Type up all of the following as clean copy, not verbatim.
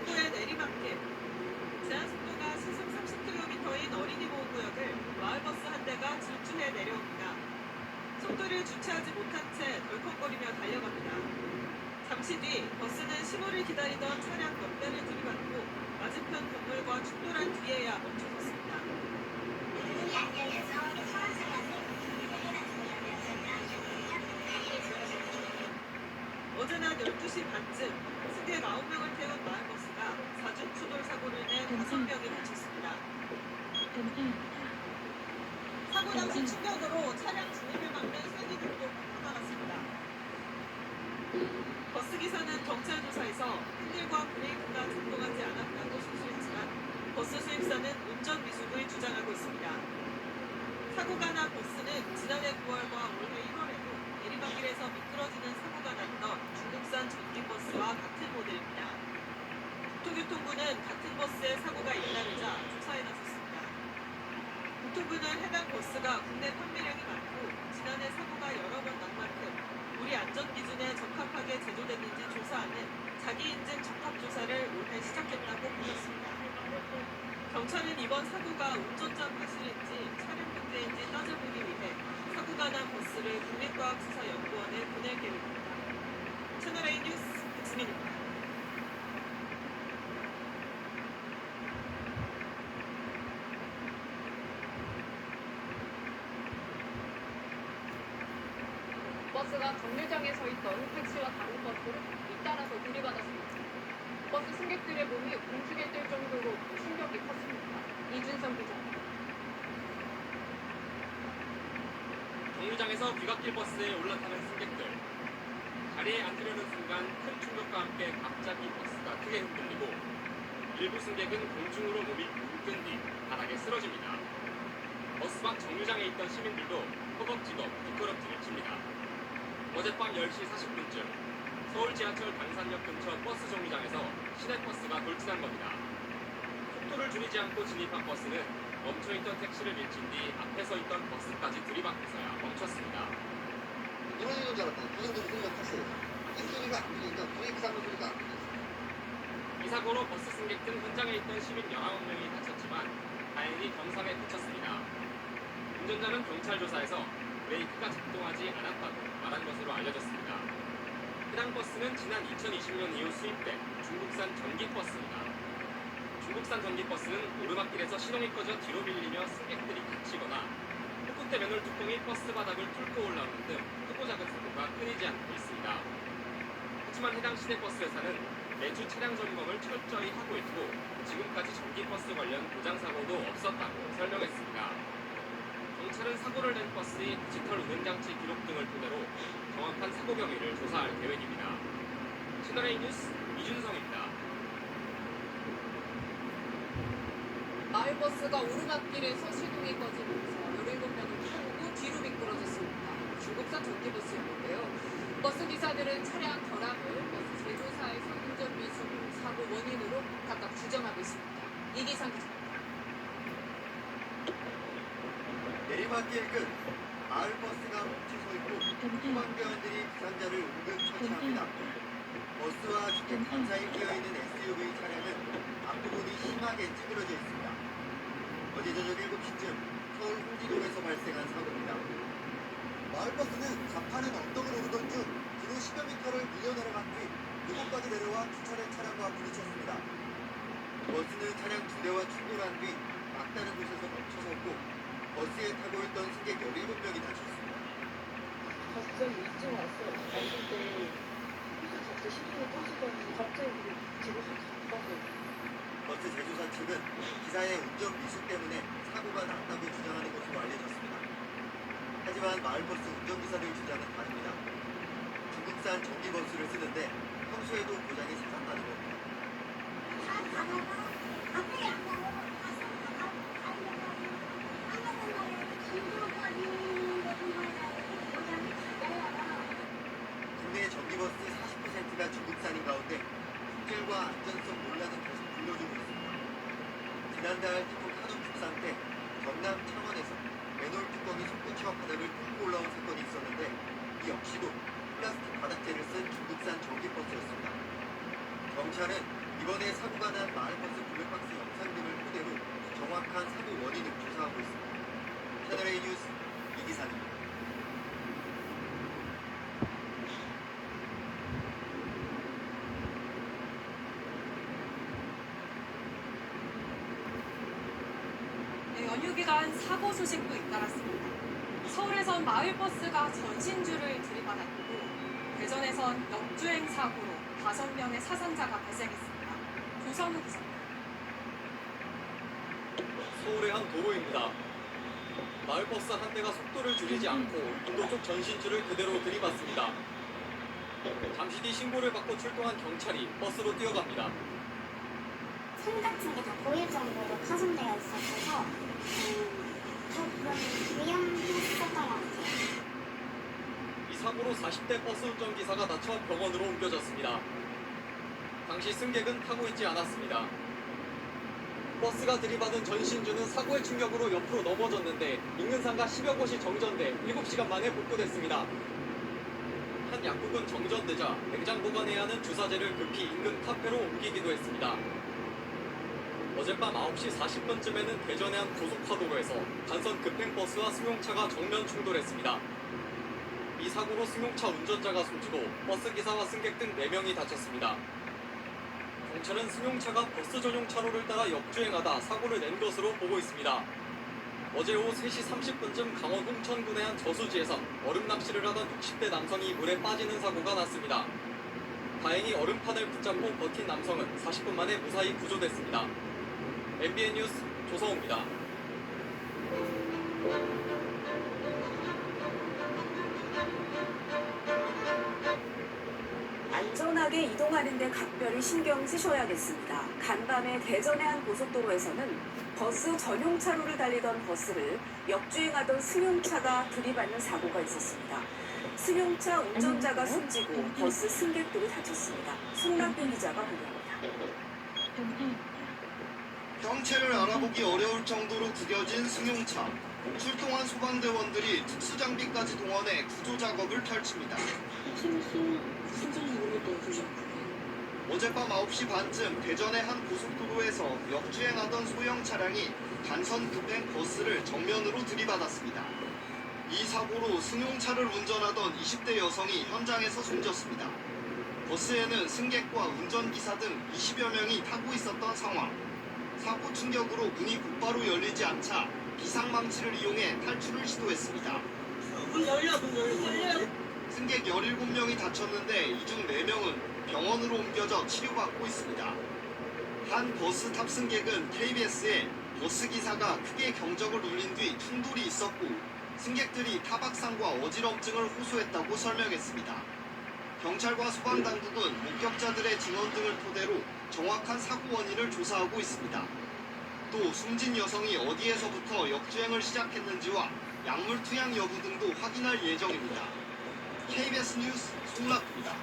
속도의 내리막길. 제한 속도가 시속 30km인 어린이 보호구역을 마을버스 한 대가 질주해 내려옵니다. 속도를 주체하지 못한 채 덜컹거리며 달려갑니다. 잠시 뒤 버스는 신호를 기다리던 차량 몇 대를 들이받고 맞은편 건물과 충돌한 뒤에야 멈춰섰습니다. 어제 낮 12시 반쯤 승객 9명을 태운 마을버스가 사중 추돌 사고를 내 5명이 다쳤습니다. 사고 당시 충격으로 차량 진입을 막는 쐐기등도 불타났습니다. 버스 기사는 경찰 조사에서 핸들과 브레이크가 작동하지 않았다고 진술했지만 버스 수입사는 운전 미숙을 주장하고 있습니다. 사고가 난 버스는 지난해 9월과 올해 1월에도 내리막길에서 미끄러지는 사고가 났던 중국산 전기버스와 같은 모델입니다. 국토교통부는 같은 버스에 사고가 잇따르자 조사에 나섰습니다. 국토부는 해당 버스가 국내 판매량이 많고 지난해 사고가 여러 번 난 만큼 우리 안전기준에 적합하게 제조됐는지 조사하는 자기인증 적합조사를 올해 시작했다고 밝혔습니다. 경찰은 이번 사고가 운전자 과실인지 차량 문제인지 따져보기 위해 사고가 난 버스를 국립과학수사연구원에 보낼 계획입니다. 채널A 뉴스 백승민입니다. 버스가 정류장에 서 있던 택시와 다른 버스를 잇따라서 들이받았습니다. 버스 승객들의 몸이 공중에 뜰 정도로 충격이 컸습니다. 이준성 기자입니다. 정류장에서 귀갓길 버스에 올라타는 승객들. 자리에 앉으려는 순간 큰 충격과 함께 갑자기 버스가 크게 흔들리고 일부 승객은 공중으로 몸이 묶은 뒤 바닥에 쓰러집니다. 버스 밖 정류장에 있던 시민들도 허겁지겁 뒷걸음질을 칩니다. 어젯밤 10시 40분쯤 서울 지하철 당산역 근처 버스 정류장에서 시내버스가 돌진한 겁니다. 속도를 줄이지 않고 진입한 버스는 멈춰있던 택시를 밀친 뒤 앞에 서 있던 버스까지 들이받고서야 멈췄습니다. 무너지는 줄 알았더니 그 정도로 소리가 컸어요. 이 소리가 안 들리니까 브레이크 잡는 소리가 안 들렸어요. 이 사고로 버스 승객 등 현장에 있던 시민 19명이 다쳤지만 다행히 경상에 그쳤습니다. 운전자는 경찰 조사에서 브레이크가 작동하지 않았다고 말한 것으로 알려졌습니다. 해당 버스는 지난 2020년 이후 수입된 중국산 전기버스입니다. 중국산 전기버스는 오르막길에서 시동이 꺼져 뒤로 밀리며 승객들이 다치거나 흡입대 맨홀 뚜껑이 버스 바닥을 뚫고 올라오는 등 크고 작은 사고가 끊이지 않고 있습니다. 하지만 해당 시내버스 회사는 매주 차량 점검을 철저히 하고 있고 지금까지 전기버스 관련 고장사고도 없었다고 설명했습니다. 경찰은 사고를 낸 버스의 디지털 운행장치 기록 등을 토대로 정확한 사고 경위를 조사할 계획입니다. 채널A 뉴스 이준성입니다. 마을버스가 오르막길에서 시동이 꺼지면서 17명을 태우고 뒤로 미끄러졌습니다. 중국산 전기버스였는데요. 버스 기사들은 차량 결함을 버스 제조사에서 운전 미숙을 사고 원인으로 각각 주장하고 있습니다. 이기상 기자입니다. 내리막길 끝 마을버스가 멈춰서 있고 소방대원들이 부상자를 응급 처치합니다. 버스와 주택 사이에 끼어있는 SUV 차량은 앞부분이 심하게 찌그러져 있습니다. 어제 저녁 7시쯤 서울 홍지동에서 발생한 사고입니다. 마을버스는 가파른 언덕을 오르던 중 뒤로 10여 미터를 밀려 내려간 뒤 이곳까지 내려와 두 차례 차량과 부딪혔습니다. 버스는 차량 두 대와 충돌한 뒤 막다른 곳에서 멈춰섰고 버스에 타고 있던 승객 17명이 다쳤습니다. 갑자기 일찍 왔어. 왔을 때 갑자기 시동을 꺼시더니 갑자기 제고서 바꿨어요. 버스 제조사 측은 기사의 운전 미숙 때문에 사고가 났다고 주장하는 것으로 알려졌습니다. 하지만 마을버스 운전기사들 주장은 다릅니다. 중국산 전기버스를 쓰는데 평소에도 고장이 잦았다는 겁니다. 국내 전기버스 40%가 중국산인 가운데 품질과 안전성 논란은 계속 불려지고 있습니다. 지난달 태풍 하동 북상 때 경남 창원에서 맨홀 뚜껑이 손끝치와 바닥을 뚫고 올라온 사건이 있었는데 이 역시도 플라스틱 바닥재를 쓴 중국산 전기버스였습니다. 경찰은 이번에 사고가 정규기간 사고 소식도 잇따랐습니다. 서울에선 마을버스가 전신주를 들이받았고 대전에선 역주행 사고로 5명의 사상자가 발생했습니다. 조성우 기자입니다. 서울의 한 도로입니다. 마을버스 한 대가 속도를 줄이지 않고 인도 쪽 전신주를 그대로 들이받습니다. 잠시 뒤 신고를 받고 출동한 경찰이 버스로 뛰어갑니다. 손 같은 게 다 보일 정도로 파손되어 있어서 조금 위험했었던 것 같아요. 이 사고로 40대 버스 운전기사가 다쳐 병원으로 옮겨졌습니다. 당시 승객은 타고 있지 않았습니다. 버스가 들이받은 전신주는 사고의 충격으로 옆으로 넘어졌는데 인근상가 10여 곳이 정전돼 7시간 만에 복구됐습니다. 한 약국은 정전되자 냉장 보관해야 하는 주사제를 급히 인근 카페로 옮기기도 했습니다. 어젯밤 9시 40분쯤에는 대전의 한 고속화도로에서 단선 급행버스와 승용차가 정면 충돌했습니다. 이 사고로 승용차 운전자가 숨지고 버스기사와 승객 등 4명이 다쳤습니다. 경찰은 승용차가 버스 전용 차로를 따라 역주행하다 사고를 낸 것으로 보고 있습니다. 어제 오후 3시 30분쯤 강원 홍천군의 한 저수지에서 얼음 낚시를 하던 60대 남성이 물에 빠지는 사고가 났습니다. 다행히 얼음판을 붙잡고 버틴 남성은 40분 만에 무사히 구조됐습니다. MBN 뉴스 조성우입니다. 안전하게 이동하는 데 각별히 신경 쓰셔야겠습니다. 간밤에 대전의 한 고속도로에서는 버스 전용 차로를 달리던 버스를 역주행하던 승용차가 들이받는 사고가 있었습니다. 승용차 운전자가 숨지고 버스 승객들이 다쳤습니다. 송락빈 기자가 보도합니다. 형체를 알아보기 어려울 정도로 구겨진 승용차. 출동한 소방대원들이 특수장비까지 동원해 구조 작업을 펼칩니다. 어젯밤 9시 반쯤 대전의 한 고속도로에서 역주행하던 소형 차량이 단선 급행 버스를 정면으로 들이받았습니다. 이 사고로 승용차를 운전하던 20대 여성이 현장에서 숨졌습니다. 버스에는 승객과 운전기사 등 20여 명이 타고 있었던 상황. 사고 충격으로 문이 곧바로 열리지 않자 비상망치를 이용해 탈출을 시도했습니다. 문 열려. 승객 17명이 다쳤는데 이 중 4명은 병원으로 옮겨져 치료받고 있습니다. 한 버스 탑승객은 KBS에 버스기사가 크게 경적을 울린 뒤 충돌이 있었고 승객들이 타박상과 어지럼증을 호소했다고 설명했습니다. 경찰과 소방당국은 목격자들의 증언 등을 토대로 정확한 사고 원인을 조사하고 있습니다. 또 숨진 여성이 어디에서부터 역주행을 시작했는지와 약물 투약 여부 등도 확인할 예정입니다. KBS 뉴스 송락입니다.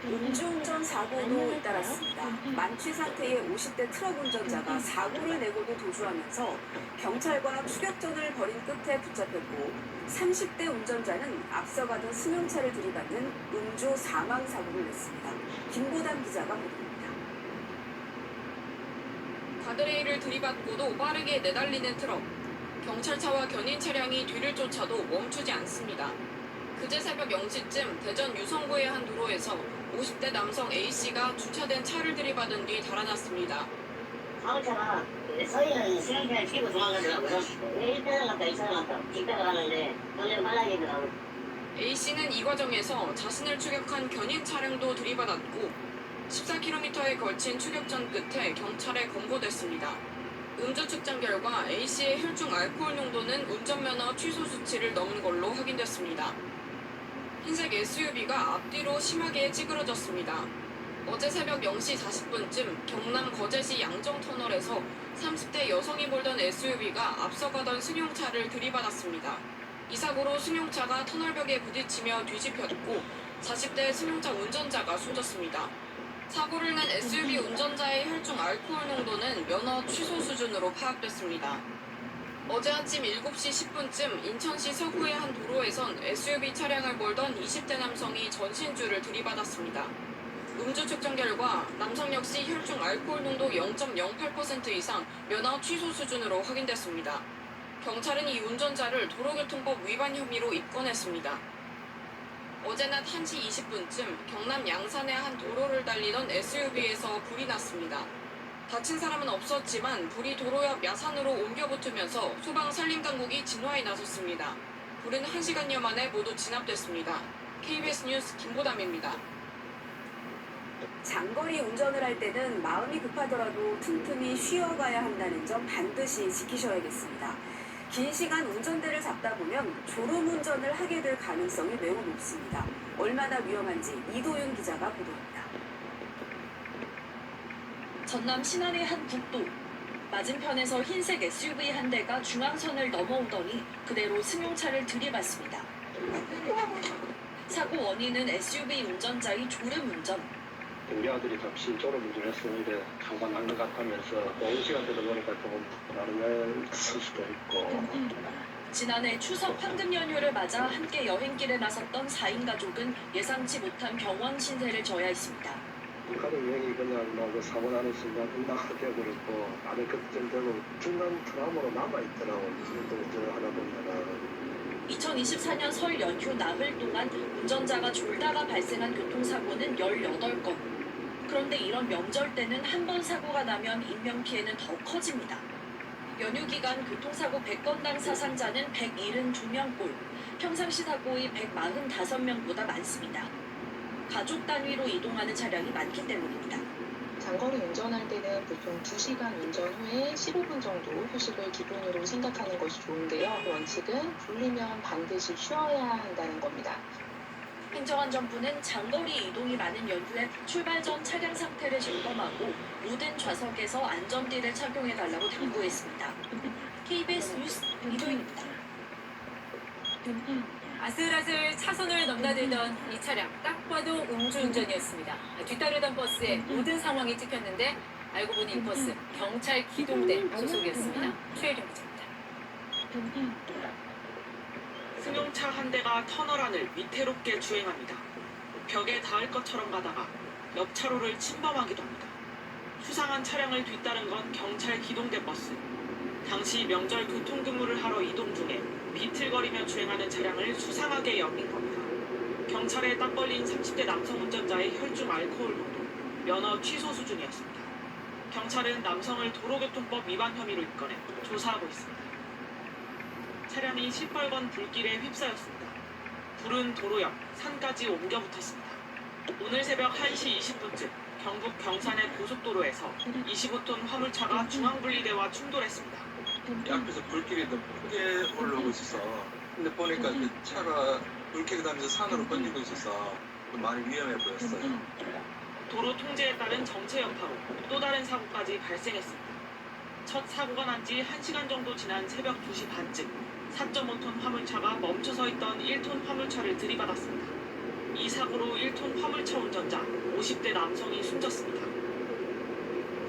음주운전 사고도 잇따랐습니다. 만취 상태의 50대 트럭 운전자가 사고를 내고도 도주하면서 경찰과 추격전을 벌인 끝에 붙잡혔고 30대 운전자는 앞서가던 승용차를 들이받는 음주 사망 사고를 냈습니다. 김보담 기자가 보도합니다. 가드레일을 들이받고도 빠르게 내달리는 트럭. 경찰차와 견인 차량이 뒤를 쫓아도 멈추지 않습니다. 그제 새벽 0시쯤 대전 유성구의 한 도로에서 50대 남성 A씨가 주차된 차를 들이받은 뒤 달아났습니다. 사고차가 서 있는 승용차를 치고 도망가더라고요. 1차선 갔다 2차선 갔다 뒷배가 가는데 너무 빨라게 더라고요. A씨는 이 과정에서 자신을 추격한 견인 차량도 들이받았고 14km에 걸친 추격전 끝에 경찰에 검거됐습니다. 음주 측정 결과 A씨의 혈중 알코올 농도는 운전면허 취소 수치를 넘은 걸로 확인됐습니다. 흰색 SUV가 앞뒤로 심하게 찌그러졌습니다. 어제 새벽 0시 40분쯤 경남 거제시 양정터널에서 30대 여성이 몰던 SUV가 앞서가던 승용차를 들이받았습니다. 이 사고로 승용차가 터널벽에 부딪히며 뒤집혔고 40대 승용차 운전자가 숨졌습니다. 사고를 낸 SUV 운전자의 혈중 알코올 농도는 면허 취소 수준으로 파악됐습니다. 어제 아침 7시 10분쯤 인천시 서구의 한 도로에선 SUV 차량을 몰던 20대 남성이 전신주를 들이받았습니다. 음주 측정 결과 남성 역시 혈중 알코올 농도 0.08% 이상 면허 취소 수준으로 확인됐습니다. 경찰은 이 운전자를 도로교통법 위반 혐의로 입건했습니다. 어제 낮 1시 20분쯤 경남 양산의 한 도로를 달리던 SUV에서 불이 났습니다. 다친 사람은 없었지만 불이 도로 옆 야산으로 옮겨 붙으면서 소방 산림당국이 진화에 나섰습니다. 불은 1시간여 만에 모두 진압됐습니다. KBS 뉴스 김보담입니다. 장거리 운전을 할 때는 마음이 급하더라도 틈틈이 쉬어가야 한다는 점 반드시 지키셔야겠습니다. 긴 시간 운전대를 잡다 보면 졸음운전을 하게 될 가능성이 매우 높습니다. 얼마나 위험한지 이도윤 기자가 보도합니다. 전남 신안의 한 국도. 맞은편에서 흰색 SUV 한 대가 중앙선을 넘어오더니 그대로 승용차를 들이받습니다. 사고 원인은 SUV 운전자의 졸음운전. 우리 아들이 잠시 졸음운전을 했었는데 장관 낚는 것 같으면서 오후 시간대도 보니까 조금 나름을 쓸 수도 있고. 지난해 추석 황금 연휴를 맞아 함께 여행길에 나섰던 4인 가족은 예상치 못한 병원 신세를 져야 했습니다. 가족 여행이 그냥 그 사고 나는 순간 운당하게 되어버렸고 나는 그때되고 중간 트라우마로 남아있더라고. 운전을 하다 보면은. 2024년 설 연휴 나흘 동안 운전자가 졸다가 발생한 교통사고는 18건. 그런데 이런 명절 때는 한 번 사고가 나면 인명피해는 더 커집니다. 연휴 기간 교통사고 100건당 사상자는 172명꼴, 평상시 사고의 145명보다 많습니다. 가족 단위로 이동하는 차량이 많기 때문입니다. 장거리 운전할 때는 보통 2시간 운전 후에 15분 정도 휴식을 기본으로 생각하는 것이 좋은데요. 원칙은 졸리면 반드시 쉬어야 한다는 겁니다. 행정안전부는 장거리 이동이 많은 연휴에 출발 전 차량 상태를 점검하고 모든 좌석에서 안전띠를 착용해달라고 당부했습니다. KBS 뉴스 이도입니다. 아슬아슬 차선을 넘나들던 이 차량 딱 봐도 음주운전이었습니다. 뒤따르던 버스에 모든 상황이 찍혔는데 알고 보니 이 버스 경찰 기동대 소속이었습니다. 최혜림 기자입니다. 승용차 한 대가 터널 안을 위태롭게 주행합니다. 벽에 닿을 것처럼 가다가 옆 차로를 침범하기도 합니다. 수상한 차량을 뒤따른 건 경찰 기동대 버스. 당시 명절 교통근무를 하러 이동 중에 비틀거리며 주행하는 차량을 수상하게 여긴 겁니다. 경찰에 딱 걸린 30대 남성 운전자의 혈중 알코올 농도, 면허 취소 수준이었습니다. 경찰은 남성을 도로교통법 위반 혐의로 입건해 조사하고 있습니다. 차량이 시뻘건 불길에 휩싸였습니다. 불은 도로 옆 산까지 옮겨 붙었습니다. 오늘 새벽 1시 20분쯤 경북 경산의 고속도로에서 25톤 화물차가 중앙분리대와 충돌했습니다. 앞에서 불길이 더 크게 올라오고 있어서 근데 보니까 그 차가 불길이 나면서 산으로 번지고 있어서 좀 많이 위험해 보였어요. 도로 통제에 따른 정체 여파로 또 다른 사고까지 발생했습니다. 첫 사고가 난 지 1시간 정도 지난 새벽 2시 반쯤 4.5톤 화물차가 멈춰서 있던 1톤 화물차를 들이받았습니다. 이 사고로 1톤 화물차 운전자 50대 남성이 숨졌습니다.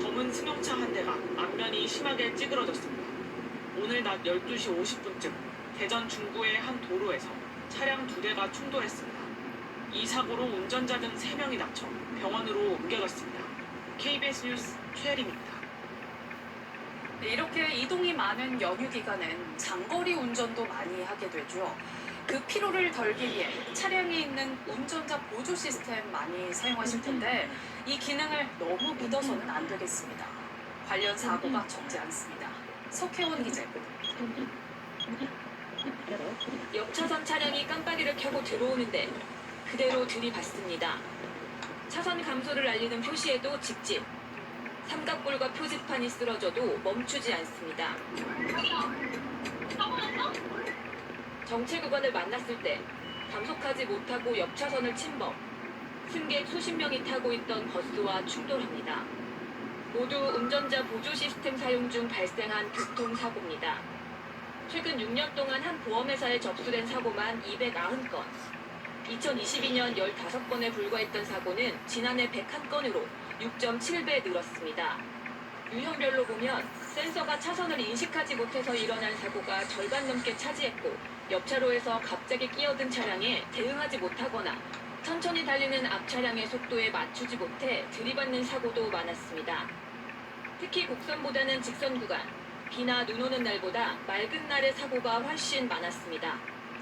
검은 승용차 한 대가 앞면이 심하게 찌그러졌습니다. 오늘 낮 12시 50분쯤 대전 중구의 한 도로에서 차량 2대가 충돌했습니다. 이 사고로 운전자 등 3명이 다쳐 병원으로 옮겨졌습니다. KBS 뉴스 최혜림입니다. 네, 이렇게 이동이 많은 연휴 기간엔 장거리 운전도 많이 하게 되죠. 그 피로를 덜기 위해 차량에 있는 운전자 보조 시스템 많이 사용하실 텐데 이 기능을 너무 믿어서는 안 되겠습니다. 관련 사고가 적지 않습니다. 석혜원 기자입니다. 옆차선 차량이 깜빡이를 켜고 들어오는데 그대로 들이받습니다. 차선 감소를 알리는 표시에도 직진. 삼각볼과 표지판이 쓰러져도 멈추지 않습니다. 정체 구간을 만났을 때 감속하지 못하고 옆 차선을 침범. 승객 수십 명이 타고 있던 버스와 충돌합니다. 모두 운전자 보조 시스템 사용 중 발생한 교통사고입니다. 최근 6년 동안 한 보험회사에 접수된 사고만 290건. 2022년 15건에 불과했던 사고는 지난해 101건으로 6.7배 늘었습니다. 유형별로 보면 센서가 차선을 인식하지 못해서 일어난 사고가 절반 넘게 차지했고 옆차로에서 갑자기 끼어든 차량에 대응하지 못하거나 천천히 달리는 앞 차량의 속도에 맞추지 못해 들이받는 사고도 많았습니다. 특히 곡선보다는 직선 구간, 비나 눈 오는 날보다 맑은 날의 사고가 훨씬 많았습니다.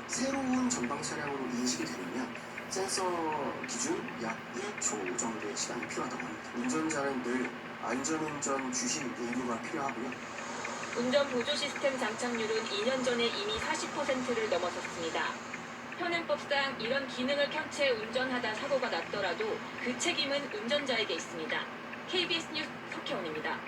새로운 전방 차량으로 인식이 되려면 센서 기준 약 1초 정도의 시간이 필요하다고 합니다. 운전자는 늘 안전운전 주신 인구가 필요하고요. 운전 보조 시스템 장착률은 2년 전에 이미 40%를 넘어섰습니다. 현행법상 이런 기능을 켠 채 운전하다 사고가 났더라도 그 책임은 운전자에게 있습니다. KBS 뉴스 석혜원입니다.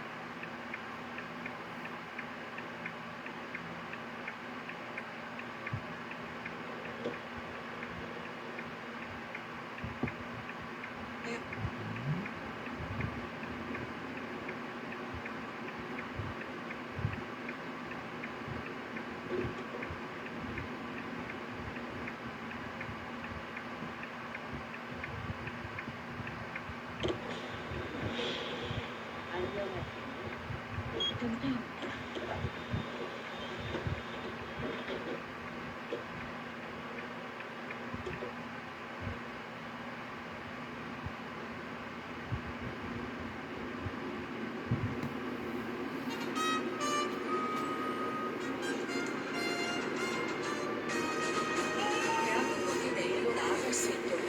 대한민국이 내일로 나아갈 수 있도록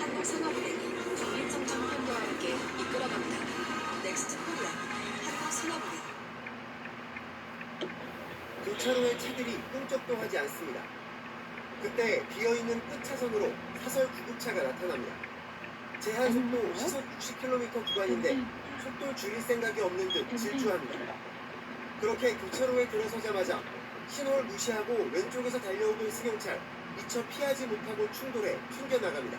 한국산업은행이 국민성장 펀드와 함께 이끌어갑니다. 넥스트 코리아 한국산업은행. 교차로에 차들이 끈적도 하지 않습니다. 그때 비어있는 끝차선으로 사설 구급차가 나타납니다. 제한 속도 시속 60km 구간인데 속도 줄일 생각이 없는 듯 질주합니다. 그렇게 교차로에 들어서자마자 신호를 무시하고 왼쪽에서 달려오던 승용차 미처 피하지 못하고 충돌해 튕겨나갑니다.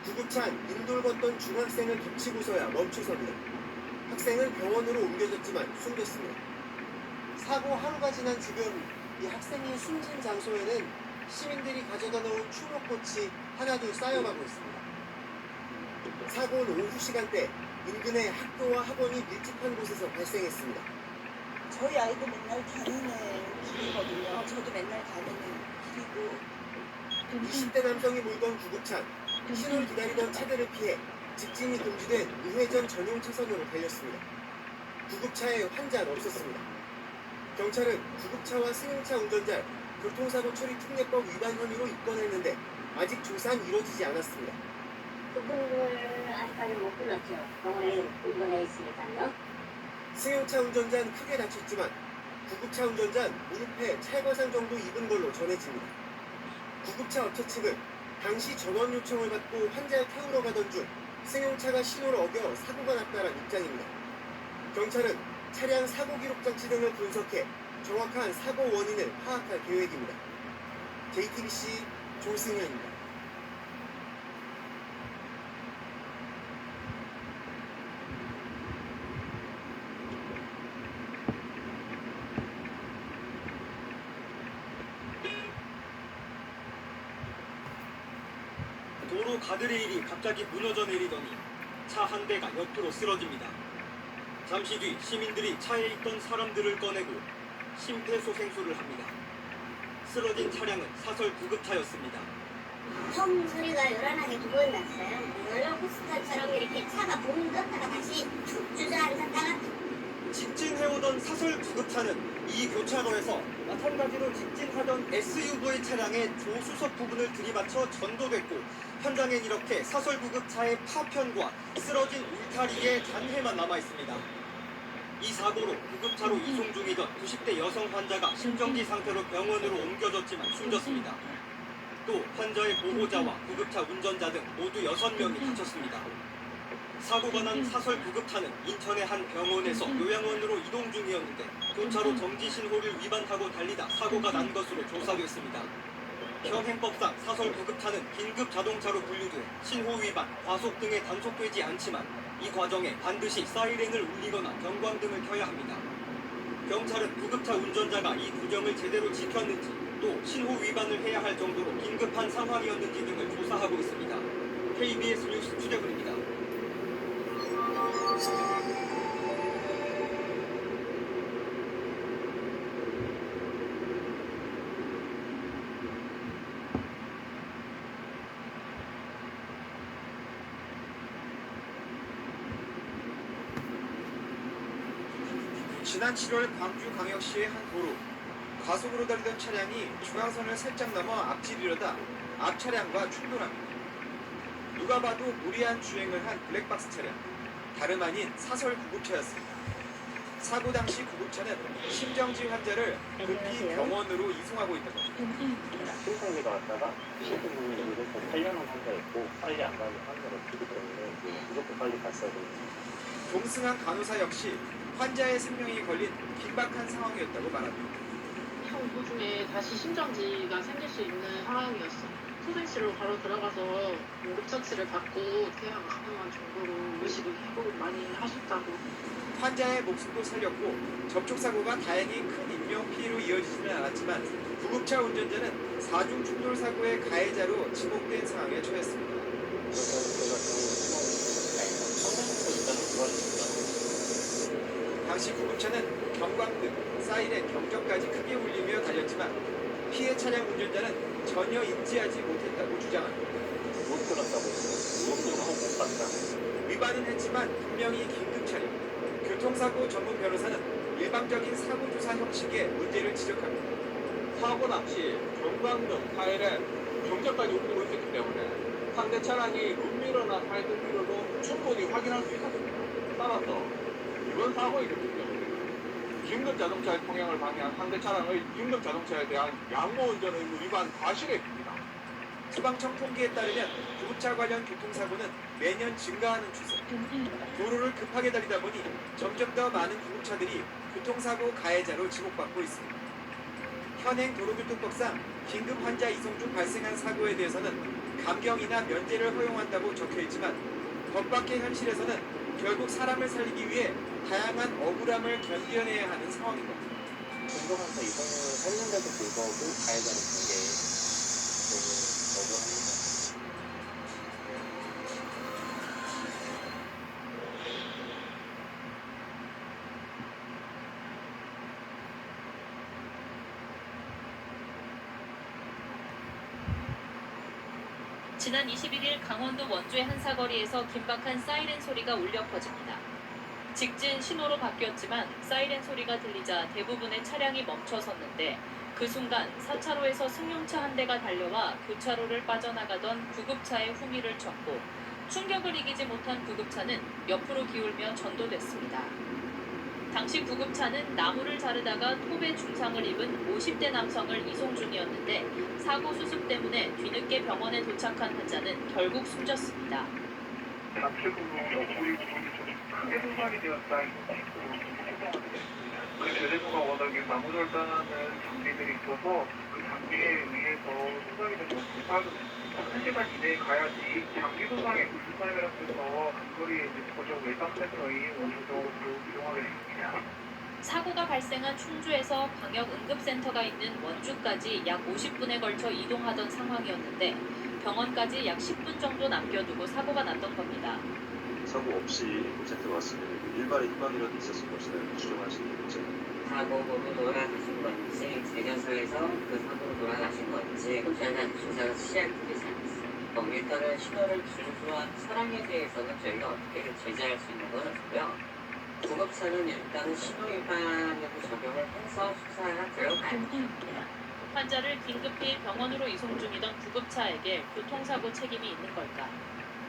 구급차는 인도를 걷던 중학생을 겹치고서야 멈추섭니다. 학생은 병원으로 옮겨졌지만 숨졌습니다. 사고 하루가 지난 지금 이 학생이 숨진 장소에는 시민들이 가져다 놓은 추모꽃이 하나둘 쌓여가고 있습니다. 사고는 오후 시간대 인근의 학교와 학원이 밀집한 곳에서 발생했습니다. 저희 아이도 맨날 다니는 길이거든요. 저도 맨날 다니는 길이고. 20대 남성이 몰던 구급차, 신호를 기다리던 차들을 피해 직진이 금지된 우회전 전용 차선으로 달렸습니다. 구급차에 환자는 없었습니다. 경찰은 구급차와 승용차 운전자를 교통사고 처리 특례법 위반 혐의로 입건했는데 아직 조사는 이루어지지 않았습니다. 그분을 아직까지 못 불렀죠. 병원에 입원해 있으니까요. 승용차 운전자는 크게 다쳤지만 구급차 운전자는 무릎에 찰과상 정도 입은 걸로 전해집니다. 구급차 업체 측은 당시 전원 요청을 받고 환자를 태우러 가던 중 승용차가 신호를 어겨 사고가 났다는 입장입니다. 경찰은 차량 사고 기록 장치 등을 분석해 정확한 사고 원인을 파악할 계획입니다. JTBC 조승현입니다. 도로 가드레일이 갑자기 무너져 내리더니 차 한 대가 옆으로 쓰러집니다. 잠시 뒤 시민들이 차에 있던 사람들을 꺼내고 심폐소생술을 합니다. 쓰러진 차량은 사설 구급차였습니다. 펑 소리가 요란하게 두 번 났어요. 롤러코스터처럼 이렇게 차가 봉 떴다가 다시 툭 주저앉았다가 직진해오던 사설 구급차는 이 교차로에서 마찬가지로 직진하던 SUV 차량의 조수석 부분을 들이받쳐 전도됐고 현장엔 이렇게 사설 구급차의 파편과 쓰러진 울타리의 잔해만 남아있습니다. 이 사고로 구급차로 이송 중이던 90대 여성 환자가 심정지 상태로 병원으로 옮겨졌지만 숨졌습니다. 또 환자의 보호자와 구급차 운전자 등 모두 6명이 다쳤습니다. 사고가 난 사설 구급차는 인천의 한 병원에서 요양원으로 이동 중이었는데 교차로 정지 신호를 위반하고 달리다 사고가 난 것으로 조사됐습니다. 현행법상 사설 구급차는 긴급 자동차로 분류돼 신호 위반, 과속 등에 단속되지 않지만 이 과정에 반드시 사이렌을 울리거나 경광등을 켜야 합니다. 경찰은 구급차 운전자가 이 규정을 제대로 지켰는지 또 신호 위반을 해야 할 정도로 긴급한 상황이었는지 등을 조사하고 있습니다. KBS 뉴스 추재훈입니다. 지난 7월 광주광역시의 한 도로 과속으로 달리던 차량이 중앙선을 살짝 넘어 앞지르려다 앞 차량과 충돌합니다. 누가 봐도 무리한 주행을 한 블랙박스 차량. 다름 아닌 사설 구급차였습니다. 사고 당시 구급차는 심정지 환자를 급히 병원으로 이송하고 있던 겁니다. 신성기가 왔다가 신분이 무조건 살려는 환자였고 빨리 안 가는 환자가 있기 때문에 무조건 빨리 갔어야 됩니다. 동승한 간호사 역시 환자의 생명이 걸린 긴박한 상황이었다고 말합니다. 형 도중에 다시 심정지가 생길 수 있는 상황이었어. 소생실로 바로 들어가서 응급처치를 받고 대화가 가능한 정도로 의식을 회복을 많이 하셨다고. 환자의 목숨도 살렸고 접촉사고가 다행히 큰 인명피해로 이어지지는 않았지만 구급차 운전자는 4중 충돌 사고의 가해자로 지목된 상황에 처했습니다. 당시 구급차는 경광등, 사이렌, 경적까지 크게 울리며 달렸지만 피해 차량 운전자는 전혀 인지하지 못했다고 주장합니다. 못 들었다고 했어요. 못 들고 못 봤다. 위반은 했지만 분명히 긴급 차량. 교통사고 전문 변호사는 일방적인 사고조사 형식에 문제를 지적합니다. 사고 당시 경광등, 사이렌, 경적까지 울리고 있었기 때문에 상대 차량이 룸미러나 사이드미러로 충분히 확인할 수 있었습니다. 따라서 이번 사고에 있었기 때문에 긴급 자동차의 통행을 방해한 상대 차량의 긴급 자동차에 대한 양보 운전 의무 위반 과실액입니다. 소방청 통계에 따르면 구급차 관련 교통사고는 매년 증가하는 추세. 도로를 급하게 달리다 보니 점점 더 많은 구급차들이 교통사고 가해자로 지목받고 있습니다. 현행 도로교통법상 긴급 환자 이송 중 발생한 사고에 대해서는 감경이나 면제를 허용한다고 적혀있지만 법 밖의 현실에서는 결국 사람을 살리기 위해 다양한 억울함을 견뎌내야 하는 상황인 겁니다. 공공한테 이송을 했는데도 불구하고 가해자를 준게 너무 억울합니다. 지난 21일 강원도 원주의 한 사거리에서 긴박한 사이렌 소리가 울려 퍼집니다. 직진 신호로 바뀌었지만 사이렌 소리가 들리자 대부분의 차량이 멈춰섰는데 그 순간 4차로에서 승용차 한 대가 달려와 교차로를 빠져나가던 구급차의 후미를 쳤고 충격을 이기지 못한 구급차는 옆으로 기울며 전도됐습니다. 당시 구급차는 나무를 자르다가 톱에 중상을 입은 50대 남성을 이송 중이었는데 사고 수습 때문에 뒤늦게 병원에 도착한 환자는 결국 숨졌습니다. 우리 크게 손상이 되었다. 그 대대부가 워낙에 나무 절단하는 장비들이 있어서 그 장비에 의해서 손상이 된 것을 1시간 이내에 가야지 장비 손상의 불순상이라고 해서 근거리에 고정 외상센터의 원주적으로 이동하겠습니다. 사고가 발생한 충주에서 광역응급센터가 있는 원주까지 약 50분에 걸쳐 이동하던 상황이었는데 병원까지 약 10분 정도 남겨두고 사고가 났던 겁니다. 사고 없이 응급센터 왔으면 일발의 희망이라도 있었을 것이라고 추정하시는 거죠. 사고로 돌아가신 건지 재견소에서 그 사고로 돌아가신 건지 현장 조사가 시작되지 않았어요. 일단은 신호를 준수한 차량에 대해서는 저희가 어떻게 제재할 수 있는 건 없고요. 구급차는 일단은 신호 위반으로 적용을 해서 수사가 들어가야 됩니다. 환자를 긴급히 병원으로 이송 중이던 구급차에게 교통사고 책임이 있는 걸까?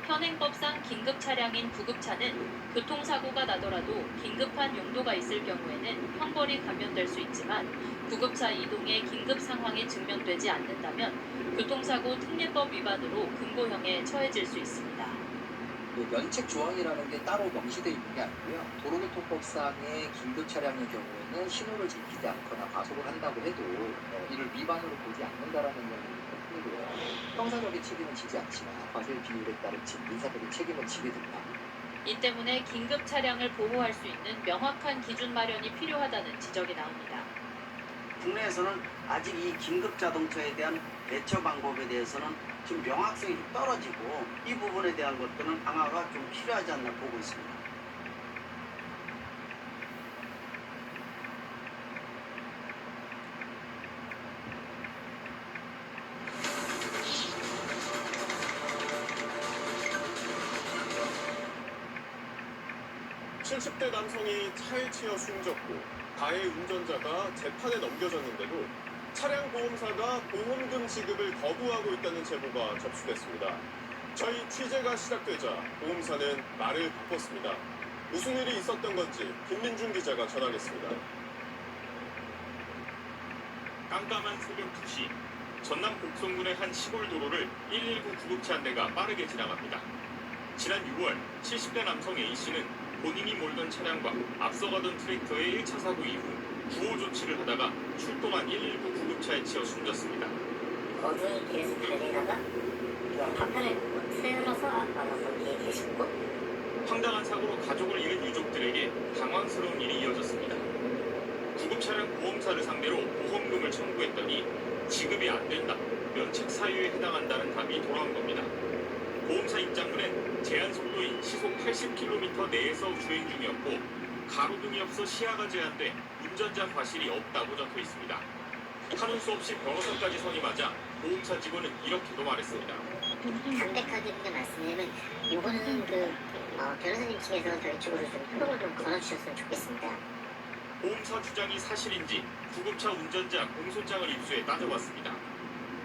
현행법상 긴급 차량인 구급차는 교통사고가 나더라도 긴급한 용도가 있을 경우에는 형벌이 감면될 수 있지만 구급차 이동의 긴급 상황이 증명되지 않는다면 교통사고 특례법 위반으로 금고형에 처해질 수 있습니다. 면책 조항이라는 게 따로 명시되어 있는 게 아니고요. 도로교통법상의 긴급 차량의 경우에는 신호를 지키지 않거나 과속을 한다고 해도 이를 위반으로 보지 않는다라는 점이 뿐이고요. 형사적인 책임은 지지 않지만 과실 비율에 따른 민사적인 책임은 지게 됩니다. 이 때문에 긴급 차량을 보호할 수 있는 명확한 기준 마련이 필요하다는 지적이 나옵니다. 국내에서는 아직 이 긴급 자동차에 대한 대처 방법에 대해서는 좀 명확성이 좀 떨어지고 이 부분에 대한 것들은 강화가 좀 필요하지 않나 보고 있습니다. (70대) 남성이 차에 치여 숨졌고 가해 운전자가 재판에 넘겨졌는데도 차량 보험사가 보험금 지급을 거부하고 있다는 제보가 접수됐습니다. 저희 취재가 시작되자 보험사는 말을 바꿨습니다. 무슨 일이 있었던 건지 김민중 기자가 전하겠습니다. 깜깜한 새벽 2시, 전남 곡성군의 한 시골 도로를 119 구급차 한 대가 빠르게 지나갑니다. 지난 6월 70대 남성 A씨는 본인이 몰던 차량과 앞서가던 트랙터의 1차 사고 이후 구호 조치를 하다가 출동한 119 구급차에 치여 숨졌습니다. 거기 길에서 달리다가 한편에 트레일러서 아빠가 거기에 계셨고 황당한 사고로 가족을 잃은 유족들에게 당황스러운 일이 이어졌습니다. 구급차량 보험사를 상대로 보험금을 청구했더니 지급이 안 된다, 면책 사유에 해당한다는 답이 돌아온 겁니다. 보험사 입장문엔 제한 속도인 시속 80km 내에서 주행 중이었고 가로등이 없어 시야가 제한돼 운전자 과실이 없다고 적혀 있습니다. 하는 수 없이 변호사까지 선임하자 보험사 직원은 이렇게도 말했습니다. 담백하게 그냥 말씀드리면 요거는 변호사님 측에서 저희 쪽으로 좀 표를 좀 걸어주셨으면 좋겠습니다. 보험사 주장이 사실인지 구급차 운전자 공소장을 입수해 따져봤습니다.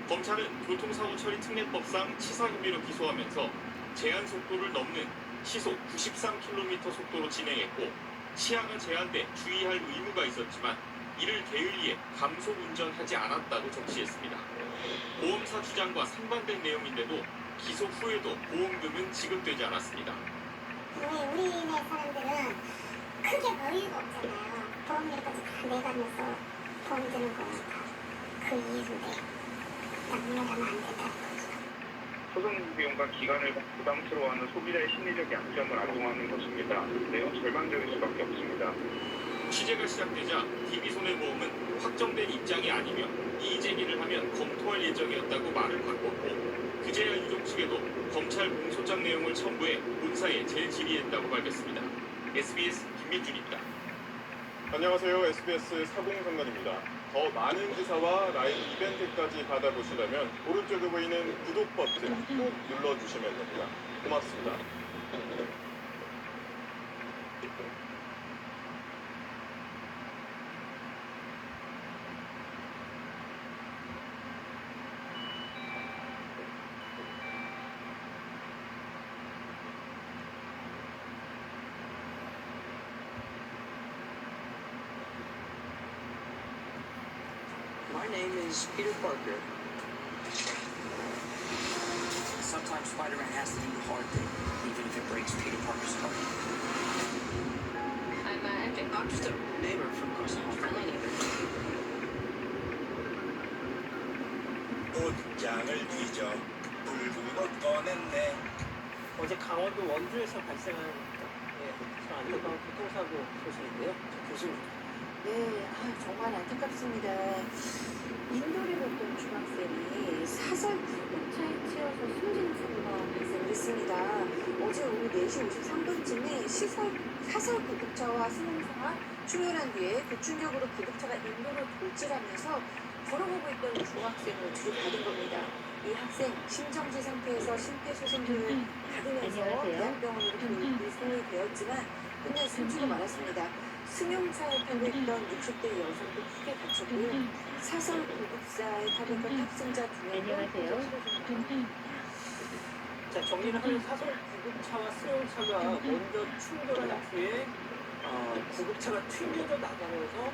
검찰은 교통사고 처리 특례법상 치사 혐의로 기소하면서 제한 속도를 넘는 시속 93km 속도로 진행했고 시야가 제한돼 주의할 의무가 있었지만 이를 게을리해 감속 운전하지 않았다고 적시했습니다. 보험사 주장과 상반된 내용인데도 기소 후에도 보험금은 지급되지 않았습니다. 우리네 사람들은 크게 벌이가 없잖아요. 보험료까지 다 내가면서 보험 드는 거니까 그 이유인데 낭만하면 안 된다는 거죠. 소송 비용과 기간을 부담스러워하는 소비자의 심리적 약점을 악용하는 것입니다. 매우 절망적일 수밖에 없습니다. 취재가 시작되자 DB손해보험은 확정된 입장이 아니며 이의 제기를 하면 검토할 예정이었다고 말을 바꿨고 그제야 유족 측에도 검찰 공소장 내용을 첨부해 본사에 재질의했다고 밝혔습니다. SBS 김민준입니다. 안녕하세요. SBS 사공상관입니다. 더 많은 기사와 라이브 이벤트까지 받아보시려면 오른쪽에 보이는 구독 버튼 꼭 눌러주시면 됩니다. 고맙습니다. My name is Peter Parker. Sometimes Spider-Man has to do the hard thing, even if it breaks Peter Parker's heart. I'm MJ Baxter, Neighbor from across the hall. friendly neighbor. 옷장을 뒤져 불구도 꺼냈네. 어제 강원도 원주에서 발생한 안타까운 교통사고 소식인데요. 교수님. 네, 정말 안타깝습니다. 인도를 걷던 중학생이 사설 구급차에 치여서 숨진 사고가 발생했습니다. 어제 오후 4시 53분쯤에 사설 구급차와 승용차가 충돌한 뒤에 그 충격으로 구급차가 인도를 돌진하면서 걸어가고 있던 중학생을 들이받은 겁니다. 이 학생 심정지 상태에서 심폐소생술을 받으면서 대학병원으로 이송이 되었지만 끝내 숨지고 말았습니다. 승용차에 타고 있던 60대 여성도 크게 다쳤고요. 사설 구급사에 타고 있던 탑승자 2명은 자, 정리를 하면 사설 구급차와 승용차가 먼저 충돌한 후에 구급차가 튕겨져 나가면서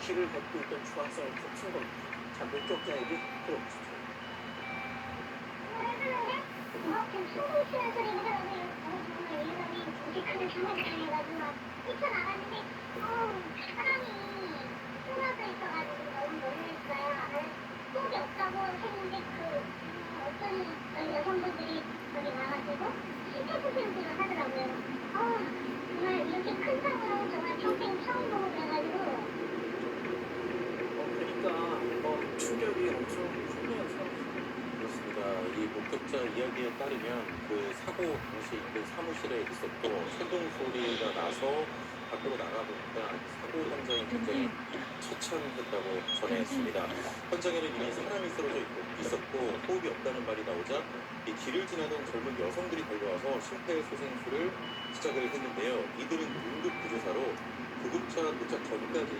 길을 걷고 있던 중학생을 덮친 겁니다. 자, 목격자 얘기 들어보시죠. 사람이 쓰러져 있어가지고 너무 놀랐어요. 속이 없다고 했는데 어떤 여성분들이 거기 와가지고 심폐소생술을 하더라고요. 정말 이렇게 큰 사고는 정말 평생 처음 보고 그래가지고 그러니까 충격이 엄청 큰 그렇습니다. 이 목격자 이야기에 따르면 그 사고 당시 인근 사무실에 있었고 천둥 소리가 나서 밖으로 나가보니까 사고 현장이 굉장히 처참했다고 전했습니다. 현장에는 이미 사람이 쓰러져 있었고 호흡이 없다는 말이 나오자 이 길을 지나던 젊은 여성들이 달려와서 심폐소생술을 시작을 했는데요. 이들은 응급구조사로 구급차 도착 전까지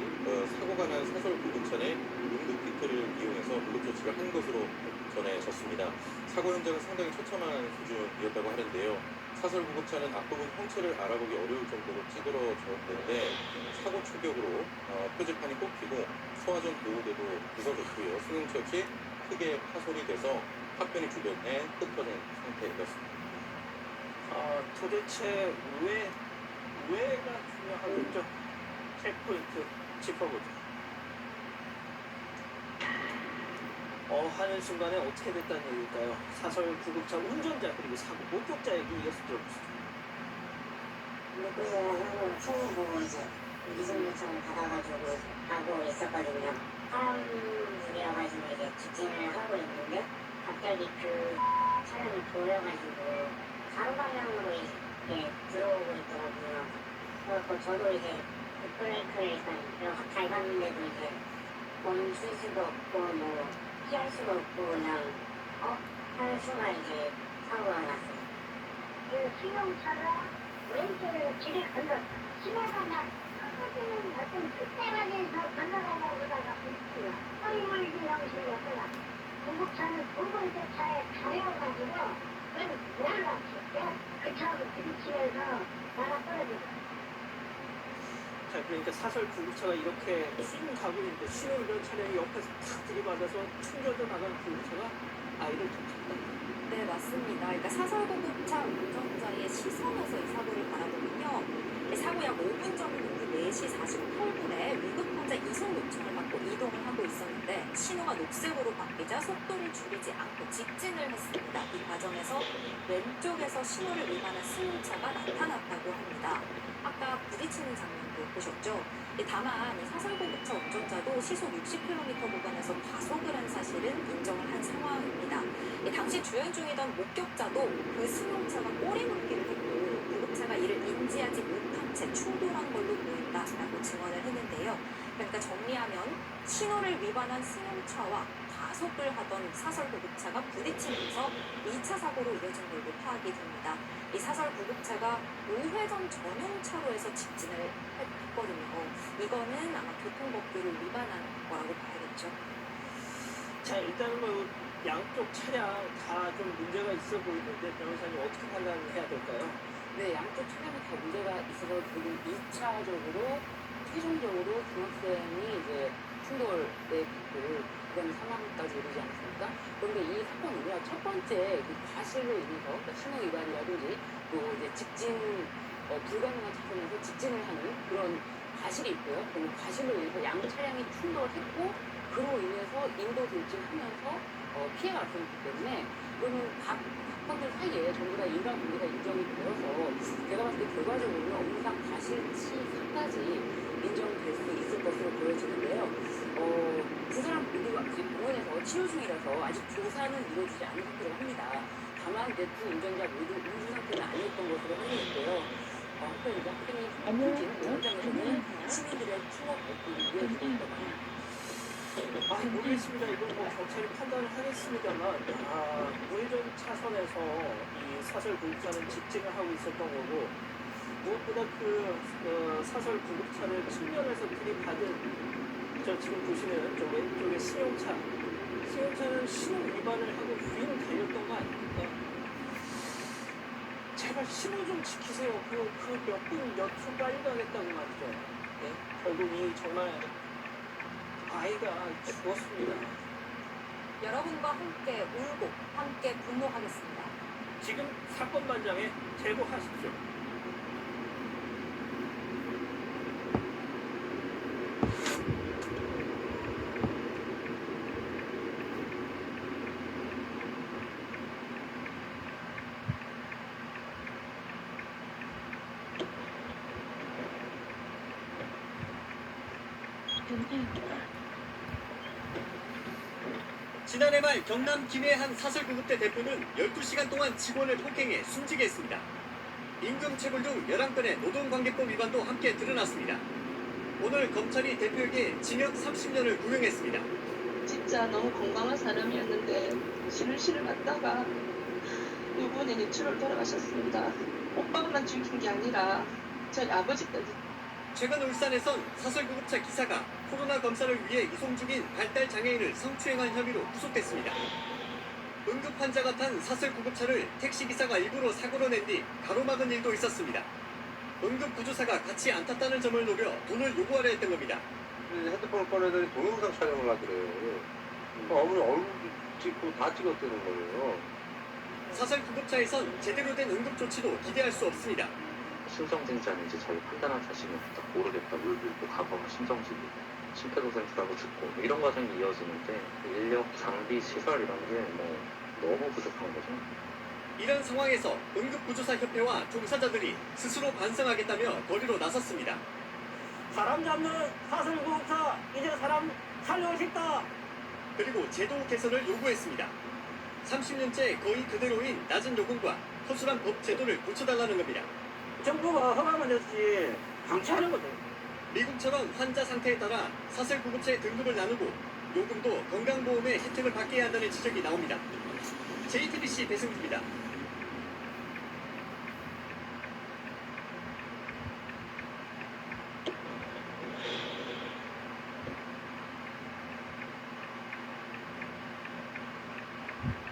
사고가 난 사설 구급차 내 응급 피트를 이용해서 응급 조치를 한 것으로 전해졌습니다. 사고 현장은 상당히 처참한 수준이었다고 하는데요. 사설 구급차는 앞부분 형체를 알아보기 어려울 정도로 찌그러졌는데 사고 충격으로 표지판이 꼽히고 소화전 보호대도 부서졌고요. 승용차 역시 크게 파손이 돼서 파편이 주변에 흩어진 상태였습니다. 도대체 왜가 중요하겠죠? 체크포인트 짚어보죠. 하는 순간에 어떻게 됐다는 얘기일까요? 사설 구급차 운전자 그리고 사고 목격자 얘기 이어서 들어보시죠. 그리고 총을 보고 이제 이중 요청을 받아가지고 가고 있었거든요. 사람들이어가지고 이제 직진을 하고 있는데 갑자기 그 차량이 보여가지고 바로 방향으로 이제 들어오고 있더라고요. 그래서 저도 이제 브레이크를 일단 확 밟았는데도 이제 멈출 수도 없고 뭐 피할 수가 없고 그냥 하는 순간 이제 사고가 났어요. 그 승용차가 왼쪽으로 길을 건너 심하거나 커지는 어떤 끝대가지에서 건너가려고 그러다가 부딪히고 허리물이 나오시려고요. 공급차는 두 번째 차에 가려가지고 그걸 올라갔어요. 그 차하고 부딪히면서 나가 떨어지고. 자, 그러니까 사설 구급차가 이렇게 쭉 가고 있는데 신호위반 차량이 옆에서 탁 들이받아서 튕겨져 나간 구급차가 아이를 덮쳤다. 네, 맞습니다. 그러니까 사설 구급차 운전자의 시선에서 이 사고를 바라보면요. 사고 약 5분 전인 4시 48분에 위급 환자 이송 요청을 받고 이동을 하고 있었는데 신호가 녹색으로 바뀌자 속도를 줄이지 않고 직진을 했습니다. 이 과정에서 왼쪽에서 신호를 위반한 승용차가 나타났다고 합니다. 아까 부딪히는 장면도 보셨죠? 다만 사설 구급차 운전자도 시속 60km 구간에서 과속을 한 사실은 인정을 한 상황입니다. 당시 주행 중이던 목격자도 그 승용차가 꼬리물기를 했고 구급차가 이를 인지하지 못한 채 충돌한 걸로 보인다라고 증언을 했는데요. 그러니까 정리하면 신호를 위반한 승용차와 과속을 하던 사설 구급차가 부딪히면서 2차 사고로 이어진 걸로 파악이 됩니다. 이 사설 구급차가 우회전 전용 차로에서 직진을 했거든요. 이거는 아마 교통법규를 위반한 거라고 봐야겠죠. 자, 일단은 뭐 양쪽 차량 다 좀 문제가 있어 보이는데 변호사님 어떻게 판단해야 될까요? 네, 양쪽 차량이 다 문제가 있어서 결국 2차적으로 최종적으로 중학생이 이제 충돌에 붙고 그런 상황까지 이르지 않습니까? 그런데 이 사건은요, 첫 번째 그 과실로 인해서 그러니까 신호 위반이라든지 또 이제 직진 불가능한 차선에서 직진을 하는 그런 과실이 있고요. 그러면 과실로 인해서 양 차량이 충돌했고 그로 인해서 인도 돌진하면서 피해가 발생했기 때문에 그러면 각 사건들 사이에 전부 다 인과관계가 인정이 되어서 제가 봤을 때 결과적으로는 업무상 과실치사까지 인정될 수 있을 것으로 보여지는데요. 두 사람 모두가 지금 병원에서 치료 중이라서 아직 조사는 이루어지지 않은 상태라고 합니다. 다만 이제 두 운전자 모두 음주 상태는 아니었던 것으로 확인했고요. 또 이제 확인이 풀진 현장에서는 시민들의 추모 복구를 이어지고 있다고 합니다. 모르겠습니다. 이건 뭐 경찰이 판단을 하겠습니다만, 우회전 차선에서 이 사설 구급차는 직진을 하고 있었던 거고, 무엇보다 그 사설 구급차를 측면에서 들이받은, 저 지금 보시는 저 왼쪽에 승용차는 신호 위반을 하고 윙 달렸던 거 아닙니까? 제발 신호 좀 지키세요. 그 몇 초 빨리 가겠다고 말이죠. 네? 결국 이 정말 아이가 죽었습니다. 여러분과 함께 울고 함께 분노하겠습니다. 지금 사건 반장에 제보하십시오. 지난해 말 경남 김해 한 사설구급대 대표는 12시간 동안 직원을 폭행해 숨지게 했습니다. 임금 체불 등 11건의 노동관계법 위반도 함께 드러났습니다. 오늘 검찰이 대표에게 징역 30년을 구형했습니다. 진짜 너무 건강한 사람이었는데 실을 갔다가 이번에 뇌출을 돌아가셨습니다. 오빠만 죽인 게 아니라 저희 아버지까지 최근 울산에선 사설구급차 기사가 코로나 검사를 위해 이송 중인 발달 장애인을 성추행한 혐의로 구속됐습니다. 응급 환자가 탄 사설구급차를 택시기사가 일부러 사고로 낸 뒤 가로막은 일도 있었습니다. 응급구조사가 같이 안 탔다는 점을 노려 돈을 요구하려 했던 겁니다. 핸드폰을 꺼내더니 동영상 촬영을 하더래요. 어머니 얼굴 찍고 다 찍었다는 거예요. 사설구급차에선 제대로 된 응급조치도 기대할 수 없습니다. 심정진지하는지 자기 판단할 자신이 없다, 모르겠다, 물들고 과거가 심정지고 심폐소생술하고 죽고 뭐 이런 과정이 이어지는데 인력, 장비, 시설 이런 게 너무 부족한 거죠. 이런 상황에서 응급구조사협회와 종사자들이 스스로 반성하겠다며 거리로 나섰습니다. 사람 잡는 사설구급차 이제 사람 살려고 싶다. 그리고 제도 개선을 요구했습니다. 30년째 거의 그대로인 낮은 요금과 허술한 법 제도를 고쳐달라는 겁니다. 정부가 허가만 줬지 방치하는 거죠. 미국처럼 환자 상태에 따라 사설구급차의 등급을 나누고 요금도 건강보험의 혜택을 받게 해야 한다는 지적이 나옵니다. JTBC 배승주입니다.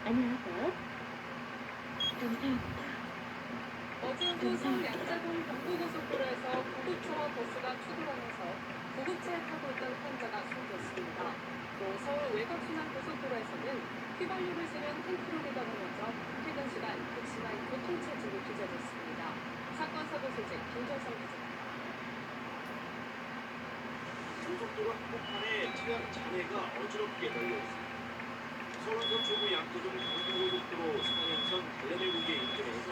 안녕하세요. 감사합니다. 어제도 서울 양재동 경부고속도로에서 구급차와 버스가 추돌하면서 구급차에 타고 있던 환자가 숨졌습니다. 또 서울 외곽순환고속도로에서는 휘발유를 쓰는 탱크로리가 넘어져 퇴근 시간 극심한 교통체증이 빚어졌습니다. 사건 사고 소식 김정성 기자입니다. 고속도로 한복판에 차량 잔해가 어지럽게 달려있습니다. 서울 서초구 양재동 경부고속도로 상행선 달래내국의 인근에서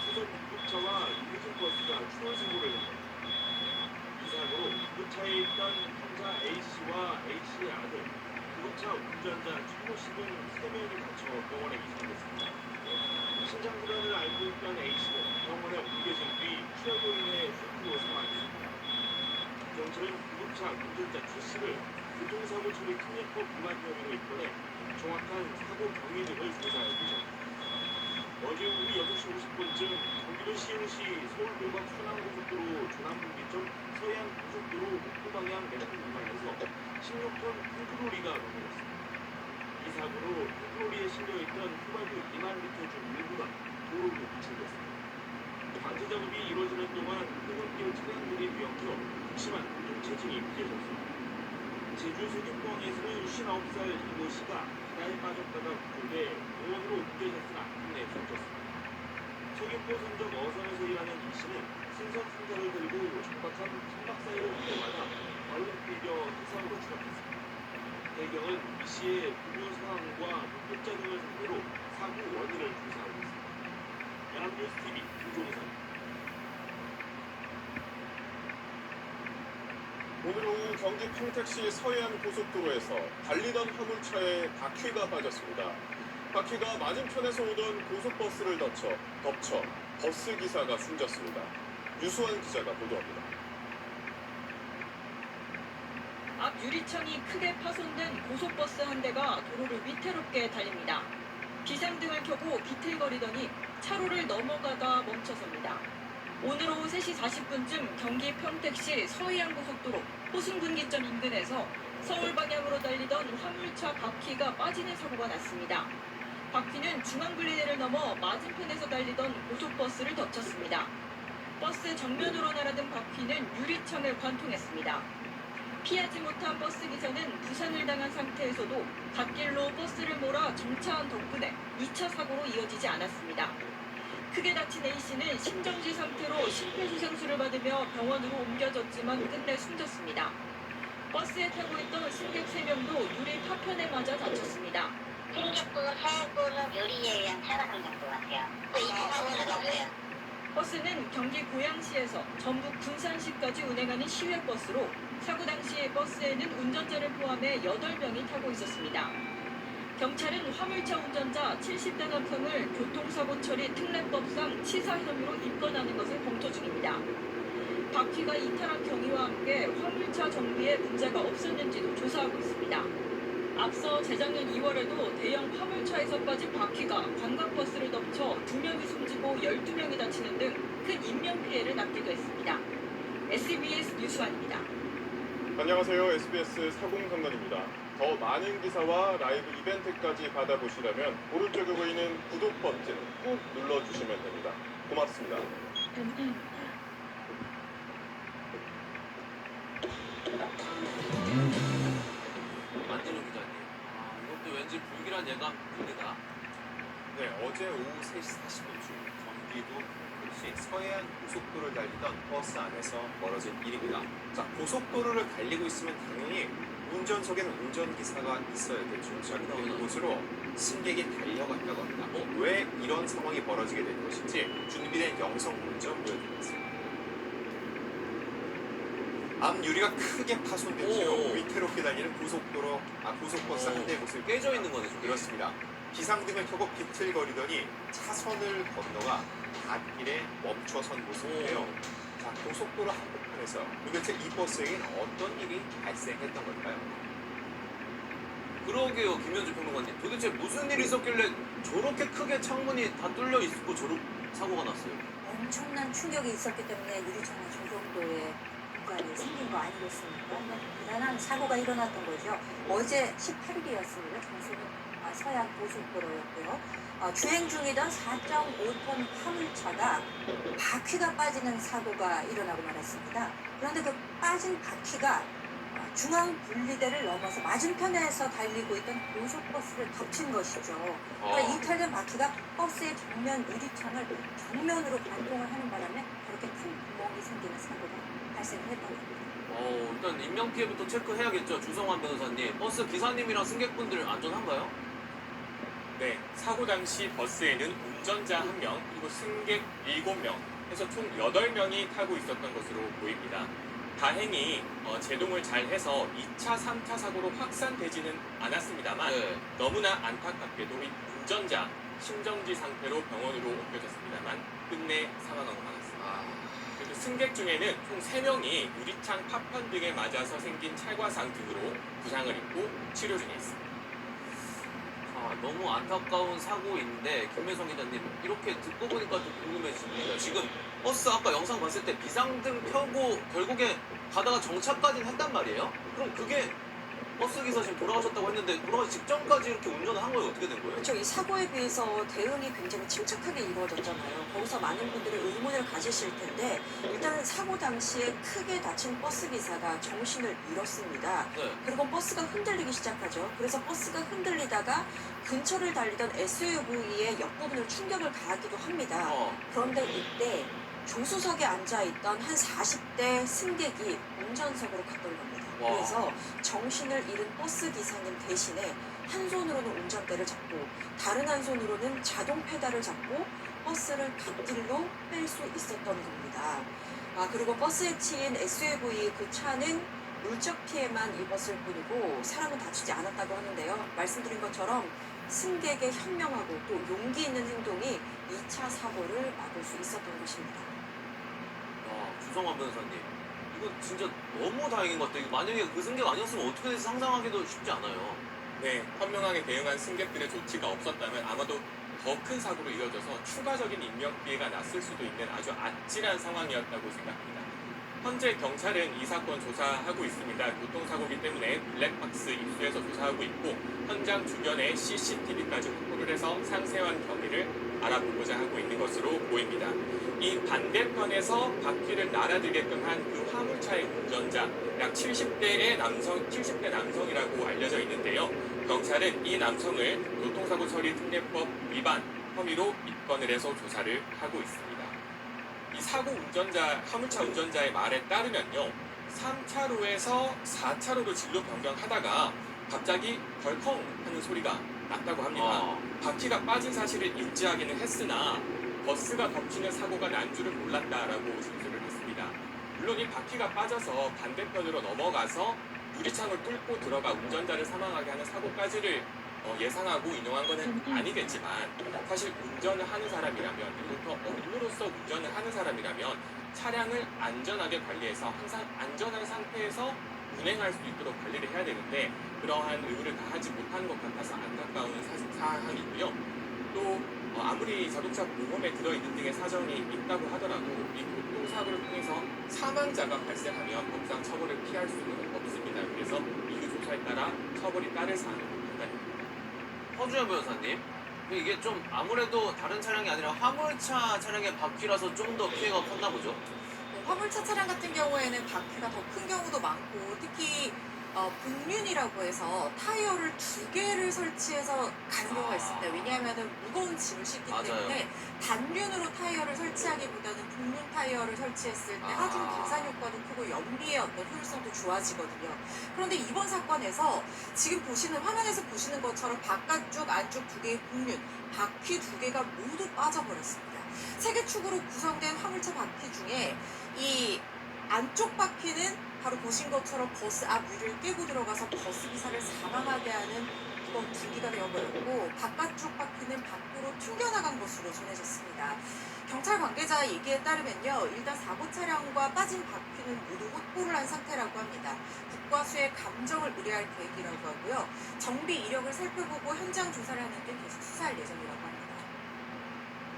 사설 구급차와 유증 버스가 추돌 사고를 냈습니다. 이 사고로 구급차에 있던 환자 A씨와 A씨의 아들, 구급차 운전자 최모씨 등 3명이 다쳐 병원에 이송됐습니다. 심장질환을 앓고 있던 A씨는 병원에 옮겨진 뒤 출혈로 인해 숨으로 사망했습니다. 경찰은 구급차 운전자 최씨를 교통사고 처리 특례법 위반 혐의로 입건해 정확한 사고 경위 등을 조사할 예정입니다. 어제 오후 6시 50분쯤 경기도 시흥시 서울고곽 순환고속도로 조남분기점 서해안고속도로 목포 방향 매편 구간에서 16톤 탱크로리가 넘어졌습니다. 이 사고로 탱크로리에 실려있던 휘발유 2만 리터 중 일부가 도로로 유출됐습니다. 방지 작업이 이루어지는 동안 흡연길 차량들이 뒤엉켜 극심한 교통체증이 빚어졌습니다. 제주 소금공항에서는 59살 이모 씨가 바다에 빠졌다가 구조돼 공원으로 옮겨졌으나 국내에 숨졌습니다. 서귀포 선적 어선에서 일하는 이 씨는 신선 상자를 들고 촉박한 선박 사이를 운동하다 발로 뛰겨 해상으로 추락했습니다. 대경은 이 씨의 부교 상황과 목격자 등을 상대로 사고 원인을 조사하고 있습니다. 연합뉴스 TV 김종선입니다. 오늘 오후 경기 평택시 서해안 고속도로에서 달리던 화물차에 바퀴가 빠졌습니다. 바퀴가 맞은편에서 오던 고속버스를 덮쳐 버스 기사가 숨졌습니다. 유수환 기자가 보도합니다. 앞 유리창이 크게 파손된 고속버스 한 대가 도로를 위태롭게 달립니다. 비상등을 켜고 비틀거리더니 차로를 넘어가다 멈춰섭니다. 오늘 오후 3시 40분쯤 경기 평택시 서해안고속도로 호순분기점 인근에서 서울 방향으로 달리던 화물차 바퀴가 빠지는 사고가 났습니다. 바퀴는 중앙분리대를 넘어 맞은편에서 달리던 고속버스를 덮쳤습니다. 버스 정면으로 날아든 바퀴는 유리창을 관통했습니다. 피하지 못한 버스 기사는 부상을 당한 상태에서도 갓길로 버스를 몰아 정차한 덕분에 2차 사고로 이어지지 않았습니다. 크게 다친 A씨는 심정지 상태로 심폐소생술을 받으며 병원으로 옮겨졌지만 끝내 숨졌습니다. 버스에 타고 있던 승객 3명도 유리 파편에 맞아 다쳤습니다. 승객분 3분은 요리에 의한 타락한 정도 같아요. 이 부분은 없어요. 버스는 경기 고양시에서 전북 군산시까지 운행하는 시외버스로 사고 당시 버스에는 운전자를 포함해 8명이 타고 있었습니다. 경찰은 화물차 운전자 70대 남성을 교통사고 처리 특례법상 치사 혐의로 입건하는 것을 검토 중입니다. 바퀴가 이탈한 경위와 함께 화물차 정비에 문제가 없었는지도 조사하고 있습니다. 앞서 재작년 2월에도 대형 화물차에서 빠진 바퀴가 관광버스를 덮쳐 2명이 숨지고 12명이 다치는 등 큰 인명피해를 낳기도 했습니다. SBS 뉴스원입니다. 안녕하세요. SBS 사공상관입니다. 더 많은 기사와 라이브 이벤트까지 받아보시려면 오른쪽에 보이는 구독 버튼 꾹 눌러주시면 됩니다. 고맙습니다. 안진영 기자님, 이것도 왠지 불길한 예감 듭니다. 네, 어제 오후 3시 45분 경기도 역시 서해안 고속도로를 달리던 버스 안에서 벌어진 일입니다. 자, 고속도로를 달리고 있으면 당연히 운전석에는 운전기사가 있어야 되죠. 자, 근데 이곳으로 승객이 달려갔다고 합니다. 왜 이런 상황이 벌어지게 된 것인지 준비된 영상 먼저 보여드리겠습니다. 앞 유리가 크게 파손된 채로 위태롭게 달리는 고속버스 한 대의 모습이 깨져 있는 거네, 저게. 그렇습니다. 비상등을 켜고 비틀거리더니 차선을 건너가 갓길에 멈춰선 모습인데요. 자, 고속도로 한복판에서 도대체 이 버스에게는 어떤 일이 발생했던 걸까요? 그러게요, 김현주 평론가님. 도대체 무슨 일이 있었길래 저렇게 크게 창문이 다 뚫려 있고 저런 사고가 났어요? 엄청난 충격이 있었기 때문에 유리창에 저 정도의 공간이 생긴 거 아니겠습니까? 대단한 사고가 일어났던 거죠. 어제 18일이었습니다. 장소는 서해안 고속도로였고요. 주행 중이던 4.5톤 화물차가 바퀴가 빠지는 사고가 일어나고 말았습니다. 그런데 그 빠진 바퀴가 중앙 분리대를 넘어서 맞은편에서 달리고 있던 고속버스를 덮친 것이죠. 그러니까 이탈된 바퀴가 버스의 정면 유리창을 정면으로 관통을 하는 바람에 그렇게 큰 구멍이 생기는 사고가 발생을 했던 겁니다. 일단 인명피해부터 체크해야겠죠. 주성환 변호사님. 버스 기사님이랑 승객분들 안전한가요? 네, 사고 당시 버스에는 운전자 1명, 그리고 승객 7명, 해서 총 8명이 타고 있었던 것으로 보입니다. 다행히 제동을 잘 해서 2차, 3차 사고로 확산되지는 않았습니다만 너무나 안타깝게도 이 운전자 심정지 상태로 병원으로 옮겨졌습니다만 끝내 사망하고 말았습니다. 그리고 승객 중에는 총 3명이 유리창 파편 등에 맞아서 생긴 찰과상 등으로 부상을 입고 치료 중에 있습니다. 너무 안타까운 사고인데 김혜성 기자님, 이렇게 듣고 보니까 좀 궁금해집니다. 지금 버스 아까 영상 봤을 때 비상등 켜고 결국에 가다가 정차까지는 했단 말이에요? 그럼 그게 버스 기사 지금 돌아가셨다고 했는데 돌아가기 직전까지 이렇게 운전을 한 거예요? 어떻게 된 거예요? 그렇죠. 이 사고에 비해서 대응이 굉장히 침착하게 이루어졌잖아요. 거기서 많은 분들이 의문을 가지실 텐데 일단 사고 당시에 크게 다친 버스 기사가 정신을 잃었습니다. 그리고 버스가 흔들리기 시작하죠. 그래서 버스가 흔들리다가 근처를 달리던 SUV의 옆부분을 충격을 가하기도 합니다. 그런데 이때 조수석에 앉아있던 한 40대 승객이 운전석으로 갔던 겁니다. 그래서 정신을 잃은 버스 기사님 대신에 한 손으로는 운전대를 잡고 다른 한 손으로는 자동 페달을 잡고 버스를 갓길로 뺄 수 있었던 겁니다. 그리고 버스에 치인 SUV 그 차는 물적 피해만 입었을 뿐이고 사람은 다치지 않았다고 하는데요. 말씀드린 것처럼 승객의 현명하고 또 용기 있는 행동이 2차 사고를 막을 수 있었던 것입니다. 주성환 변호사님, 이거 진짜 너무 다행인 것 같아요. 만약에 그 승객 아니었으면 어떻게 될지 상상하기도 쉽지 않아요. 네, 현명하게 대응한 승객들의 조치가 없었다면 아마도 더 큰 사고로 이어져서 추가적인 인명피해가 났을 수도 있는 아주 아찔한 상황이었다고 생각합니다. 현재 경찰은 이 사건 조사하고 있습니다. 교통사고이기 때문에 블랙박스 입수해서 조사하고 있고 현장 주변에 CCTV까지 확보를 해서 상세한 경위를 알아보고자 하고 있는 것으로 보입니다. 이 반대편에서 바퀴를 날아들게끔 한 그 화물차의 운전자 약 70대 남성이라고 알려져 있는데요. 경찰은 이 남성을 교통사고 처리 특례법 위반 혐의로 입건을 해서 조사를 하고 있습니다. 이 사고 화물차 운전자의 말에 따르면요. 3차로에서 4차로로 진로 변경하다가 갑자기 덜컹 하는 소리가 났다고 합니다. 바퀴가 빠진 사실을 인지하기는 했으나 버스가 덮치는 사고가 난 줄을 몰랐다라고 진술을 했습니다. 물론 이 바퀴가 빠져서 반대편으로 넘어가서 유리창을 뚫고 들어가 운전자를 사망하게 하는 사고까지를 예상하고 인용한 것은 아니겠지만 사실 운전을 하는 사람이라면 그리고 또 업무로서 운전을 하는 사람이라면 차량을 안전하게 관리해서 항상 안전한 상태에서 운행할 수 있도록 관리를 해야 되는데 그러한 의무를 다하지 못하는 것 같아서 안타까운 사항이고요. 또 아무리 자동차 보험에 들어있는 등의 사정이 있다고 하더라도 이 교통사고를 통해서 사망자가 발생하면 법상 처벌을 피할 수는 없습니다. 그래서 이후 조사에 따라 처벌이 따를 사안으로 판단입니다. 허주현 변호사님, 이게 좀 아무래도 다른 차량이 아니라 화물차 차량의 바퀴라서 좀 더 피해가 컸나 보죠? 화물차 차량 같은 경우에는 바퀴가 더 큰 경우도 많고 특히 복륜이라고 해서 타이어를 2개를 설치해서 가는 경우가 있습니다. 왜냐하면 무거운 짐을 싣기 때문에 단륜으로 타이어를 설치하기보다는 복륜 타이어를 설치했을 때 하중 분산 효과도 크고 연비의 어떤 효율성도 좋아지거든요. 그런데 이번 사건에서 지금 보시는 화면에서 보시는 것처럼 바깥쪽 안쪽 2개의 복륜 바퀴 2개가 모두 빠져버렸습니다. 3개 축으로 구성된 화물차 바퀴 중에 이 안쪽 바퀴는 바로 보신 것처럼 버스 앞 위를 깨고 들어가서 버스 기사를 사망하게 하는 무거운 둥기가 되어버렸고 바깥쪽 바퀴는 밖으로 튕겨나간 것으로 전해졌습니다. 경찰 관계자 얘기에 따르면요. 일단 사고 차량과 빠진 바퀴는 모두 확보를 한 상태라고 합니다. 국과수의 감정을 의뢰할 계획이라고 하고요. 정비 이력을 살펴보고 현장 조사를 하는 데 계속 수사할 예정이라고 합니다.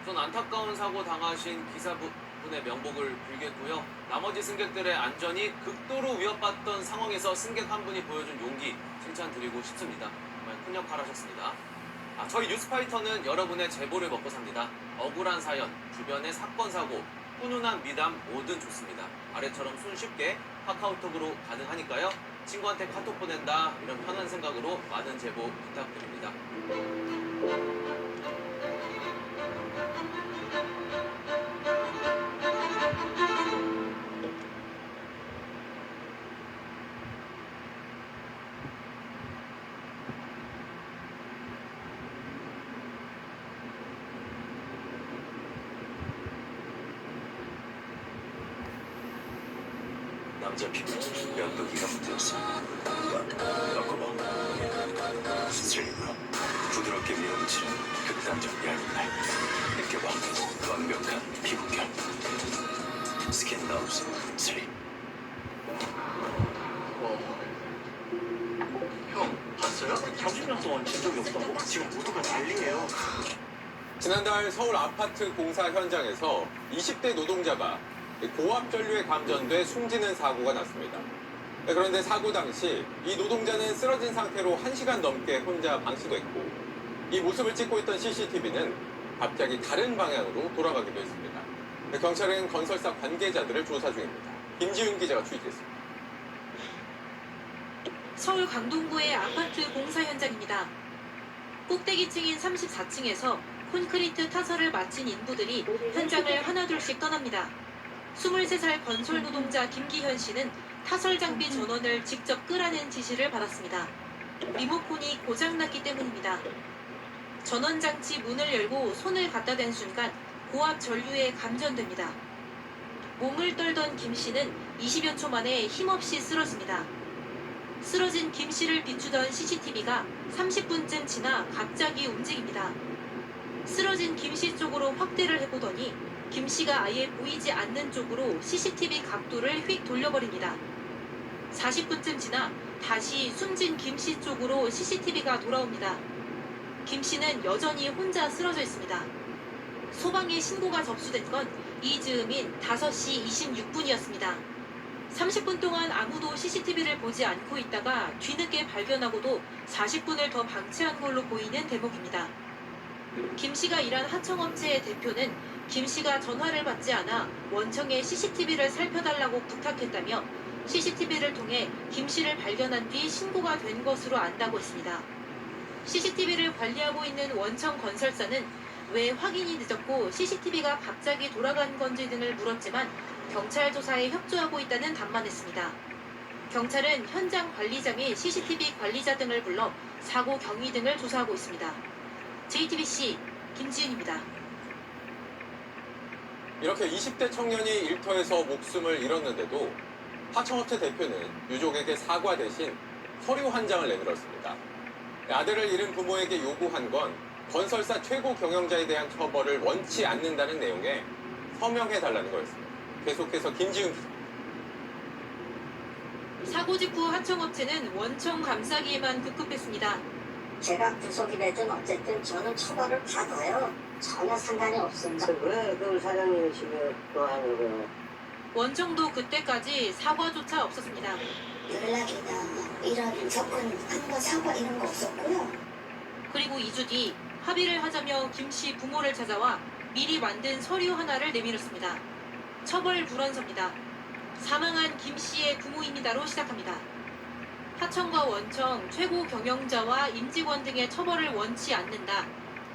우선 안타까운 사고 당하신 기사분의 명복을 빌겠고요. 나머지 승객들의 안전이 극도로 위협받던 상황에서 승객 한 분이 보여준 용기 칭찬드리고 싶습니다. 정말 큰 역할 하셨습니다. 저희 뉴스파이터는 여러분의 제보를 먹고 삽니다. 억울한 사연, 주변의 사건, 사고, 훈훈한 미담 뭐든 좋습니다. 아래처럼 손쉽게 카카오톡으로 가능하니까요. 친구한테 카톡 보낸다 이런 편한 생각으로 많은 제보 부탁드립니다. 남자 피부 면도기가 묻었습니다. 바꿔봐. 스트레이트로 부드럽게 밀어붙이는 극단적 얇은 날. 느껴봐. 완벽한 피부결. 스킨 너브스 슬립. 형, 봤어요? 30년 동안 진 적이 없다고? 지금 모두가 난리예요. 지난달 서울 아파트 공사 현장에서 20대 노동자가 고압 전류에 감전돼 숨지는 사고가 났습니다. 그런데 사고 당시 이 노동자는 쓰러진 상태로 1시간 넘게 혼자 방치됐고 이 모습을 찍고 있던 CCTV는 갑자기 다른 방향으로 돌아가기도 했습니다. 경찰은 건설사 관계자들을 조사 중입니다. 김지윤 기자가 취재했습니다. 서울 강동구의 아파트 공사 현장입니다. 꼭대기층인 34층에서 콘크리트 타설을 마친 인부들이 현장을 하나둘씩 떠납니다. 23살 건설 노동자 김기현 씨는 타설 장비 전원을 직접 끄라는 지시를 받았습니다. 리모컨이 고장났기 때문입니다. 전원 장치 문을 열고 손을 갖다 댄 순간 고압 전류에 감전됩니다. 몸을 떨던 김 씨는 20여 초 만에 힘없이 쓰러집니다. 쓰러진 김 씨를 비추던 CCTV가 30분쯤 지나 갑자기 움직입니다. 쓰러진 김 씨 쪽으로 확대를 해보더니 김 씨가 아예 보이지 않는 쪽으로 CCTV 각도를 휙 돌려버립니다. 40분쯤 지나 다시 숨진 김 씨 쪽으로 CCTV가 돌아옵니다. 김 씨는 여전히 혼자 쓰러져 있습니다. 소방에 신고가 접수된 건 이즈음인 5시 26분이었습니다. 30분 동안 아무도 CCTV를 보지 않고 있다가 뒤늦게 발견하고도 40분을 더 방치한 걸로 보이는 대목입니다. 김 씨가 일한 하청업체의 대표는 김 씨가 전화를 받지 않아 원청에 CCTV를 살펴달라고 부탁했다며 CCTV를 통해 김 씨를 발견한 뒤 신고가 된 것으로 안다고 했습니다. CCTV를 관리하고 있는 원청 건설사는 왜 확인이 늦었고 CCTV가 갑자기 돌아간 건지 등을 물었지만 경찰 조사에 협조하고 있다는 답만했습니다. 경찰은 현장 관리자 및 CCTV 관리자 등을 불러 사고 경위 등을 조사하고 있습니다. JTBC 김지윤입니다. 이렇게 20대 청년이 일터에서 목숨을 잃었는데도 하청업체 대표는 유족에게 사과 대신 서류 한 장을 내밀었습니다. 아들을 잃은 부모에게 요구한 건 건설사 최고 경영자에 대한 처벌을 원치 않는다는 내용에 서명해달라는 거였습니다. 계속해서 김지훈 기자. 사고 직후 하청업체는 원청 감싸기에만 급급했습니다. 제가 구속이 되든 어쨌든 저는 처벌을 받아요. 전혀 상관이 없습니다. 왜 그걸 사장님이시며 또 하는 거예요? 원청도 그때까지 사과조차 없었습니다. 연락이나 이런 접근한 거 사과 이런 거 없었고요. 그리고 2주 뒤 합의를 하자며 김 씨 부모를 찾아와 미리 만든 서류 하나를 내밀었습니다. 처벌 불원서입니다. 사망한 김 씨의 부모입니다로 시작합니다. 하청과 원청, 최고 경영자와 임직원 등의 처벌을 원치 않는다.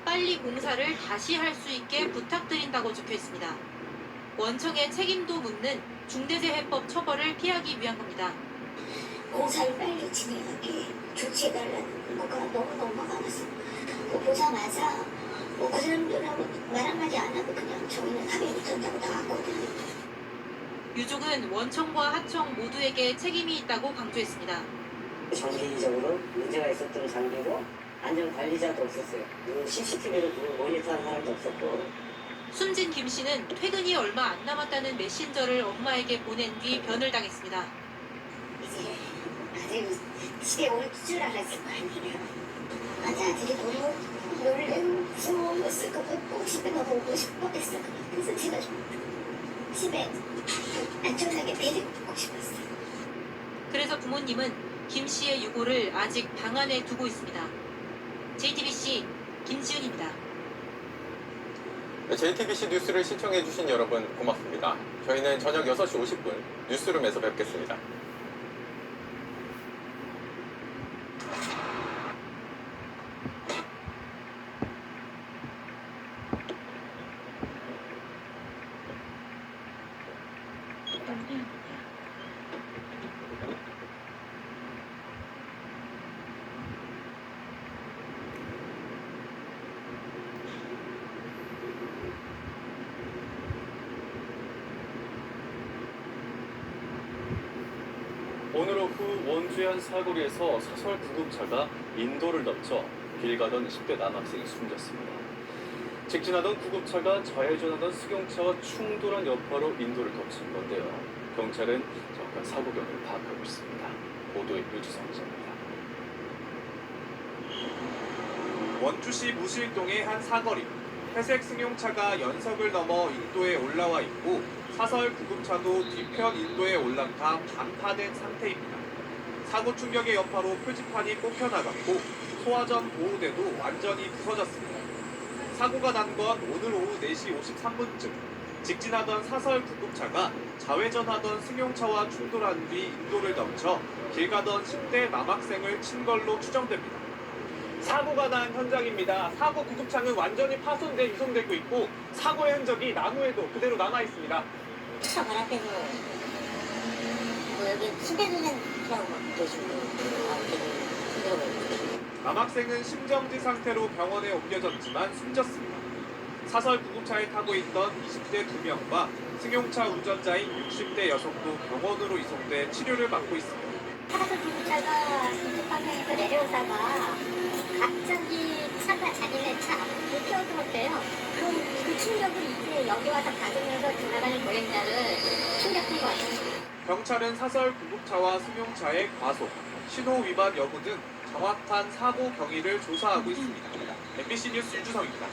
빨리 공사를 다시 할 수 있게 부탁드린다고 적혀 있습니다. 원청의 책임도 묻는 중대재해법 처벌을 피하기 위한 겁니다. 공사를 빨리 진행하게 조치해달라는 거가 너무너무 많아서 그거 보자마자 그 사람들하고 말 한마디 안 하고 그냥 저희는 합의 못한다고 나왔거든요. 유족은 원청과 하청 모두에게 책임이 있다고 강조했습니다. 정기적으로 문제가 있었던 장비고 안전관리자도 없었어요. CCTV로 모니터한 사람도 없었고. 숨진 김 씨는 퇴근이 얼마 안 남았다는 메신저를 엄마에게 보낸 뒤 변을 당했습니다. 이제 아들이 집에 올 줄 알았을 거 아니에요. 아들이 너무 놀래고 무서웠을 것 같고 집에 너무 오고 싶었어요. 그래서 제가 좀 집에 안전하게 데리고 오고 싶었어요. 그래서 부모님은 김 씨의 유고를 아직 방 안에 두고 있습니다. JTBC 김지윤입니다. JTBC 뉴스를 시청해주신 여러분 고맙습니다. 저희는 저녁 6시 50분 뉴스룸에서 뵙겠습니다. 오늘 오후 원주의 한 사거리에서 사설 구급차가 인도를 덮쳐 길 가던 10대 남학생이 숨졌습니다. 직진하던 구급차가 좌회전하던 승용차와 충돌한 여파로 인도를 덮친 건데요. 경찰은 정확한 사고 경위를 파악하고 있습니다. 보도에 유주성 기자입니다. 원주시 무실동의 한 사거리. 회색 승용차가 연석을 넘어 인도에 올라와 있고 사설 구급차도 뒤편 인도에 올라타 반파된 상태입니다. 사고 충격의 여파로 표지판이 뽑혀나갔고 소화전 보호대도 완전히 부서졌습니다. 사고가 난 건 오늘 오후 4시 53분쯤 직진하던 사설 구급차가 좌회전하던 승용차와 충돌한 뒤 인도를 덮쳐 길 가던 10대 남학생을 친 걸로 추정됩니다. 사고가 난 현장입니다. 사고 구급차는 완전히 파손돼 이송되고 있고 사고의 흔적이 나무에도 그대로 남아 있습니다. 차 발 앞에서 뭐 여기 침대도생이라고 계시고 남학생은 심정지 상태로 병원에 옮겨졌지만 숨졌습니다. 사설 구급차에 타고 있던 20대 2명과 승용차 운전자인 60대 여성도 병원으로 이송돼 치료를 받고 있습니다. 사설 구급차가 이쪽방향에서 내려오다가 갑자기 차가 자기네 차 앞으로 끼어들었대요. 그 충격을 이제 여기 와서 받으면서 지나가는 보행자를 충격한 것 같습니다. 경찰은 사설 구급차와 승용차의 과속, 신호 위반 여부 등 정확한 사고 경위를 조사하고 있습니다. MBC 뉴스 유주성입니다.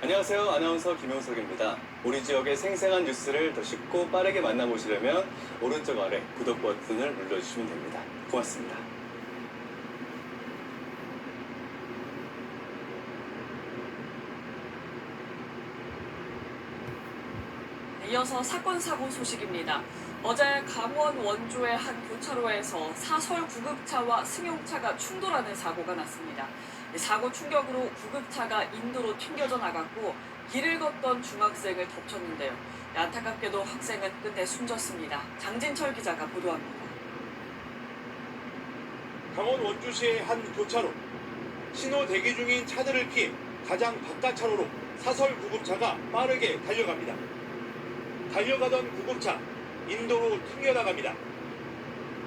안녕하세요. 아나운서 김용석입니다. 우리 지역의 생생한 뉴스를 더 쉽고 빠르게 만나보시려면 오른쪽 아래 구독 버튼을 눌러주시면 됩니다. 고맙습니다. 이어서 사건 사고 소식입니다. 어제 강원 원주의 한 교차로에서 사설 구급차와 승용차가 충돌하는 사고가 났습니다. 사고 충격으로 구급차가 인도로 튕겨져 나갔고 길을 걷던 중학생을 덮쳤는데요. 안타깝게도 학생은 끝내 숨졌습니다. 장진철 기자가 보도합니다. 강원 원주시의 한 교차로. 신호 대기 중인 차들을 피해 가장 바깥 차로로 사설 구급차가 빠르게 달려갑니다. 달려가던 구급차, 인도로 튕겨나갑니다.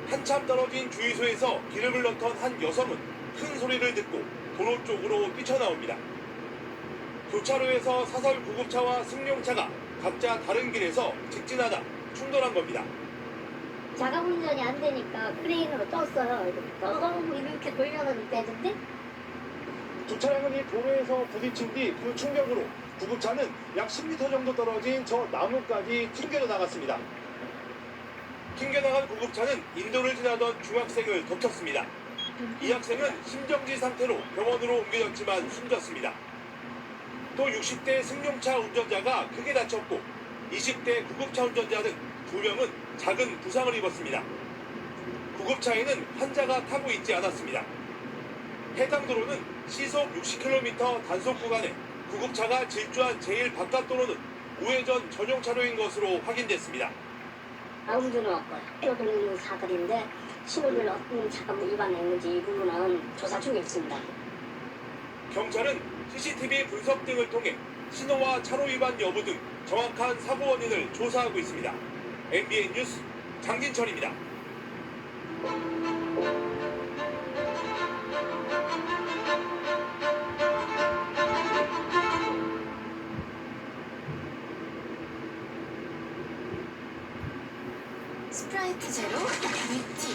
한참 떨어진 주유소에서 기름을 넣던 한 여성은 큰 소리를 듣고 도로 쪽으로 뛰쳐나옵니다. 교차로에서 사설 구급차와 승용차가 각자 다른 길에서 직진하다 충돌한 겁니다. 자가 운전이 안 되니까 크레인으로 떴어요. 떠서 이렇게 돌려서 있다던데 두 차량은 이 도로에서 부딪힌 뒤 그 충격으로 구급차는 약 10m 정도 떨어진 저 나무까지 튕겨져 나갔습니다. 튕겨나간 구급차는 인도를 지나던 중학생을 덮쳤습니다. 이 학생은 심정지 상태로 병원으로 옮겨졌지만 숨졌습니다. 또 60대 승용차 운전자가 크게 다쳤고 20대 구급차 운전자 등 2명은 작은 부상을 입었습니다. 구급차에는 환자가 타고 있지 않았습니다. 해당 도로는 시속 60km 단속 구간에 구급차가 질주한 제일 바깥도로는 우회전 전용 차로인 것으로 확인됐습니다. 아무 데나 왔고요. 뛰어드는 사들인데 신호를 어떤 차가 위반했는지 이 부분은 조사 중에 있습니다. 경찰은 CCTV 분석 등을 통해 신호와 차로 위반 여부 등 정확한 사고 원인을 조사하고 있습니다. MBN 뉴스 장진철입니다. 스프라이트 제로 위티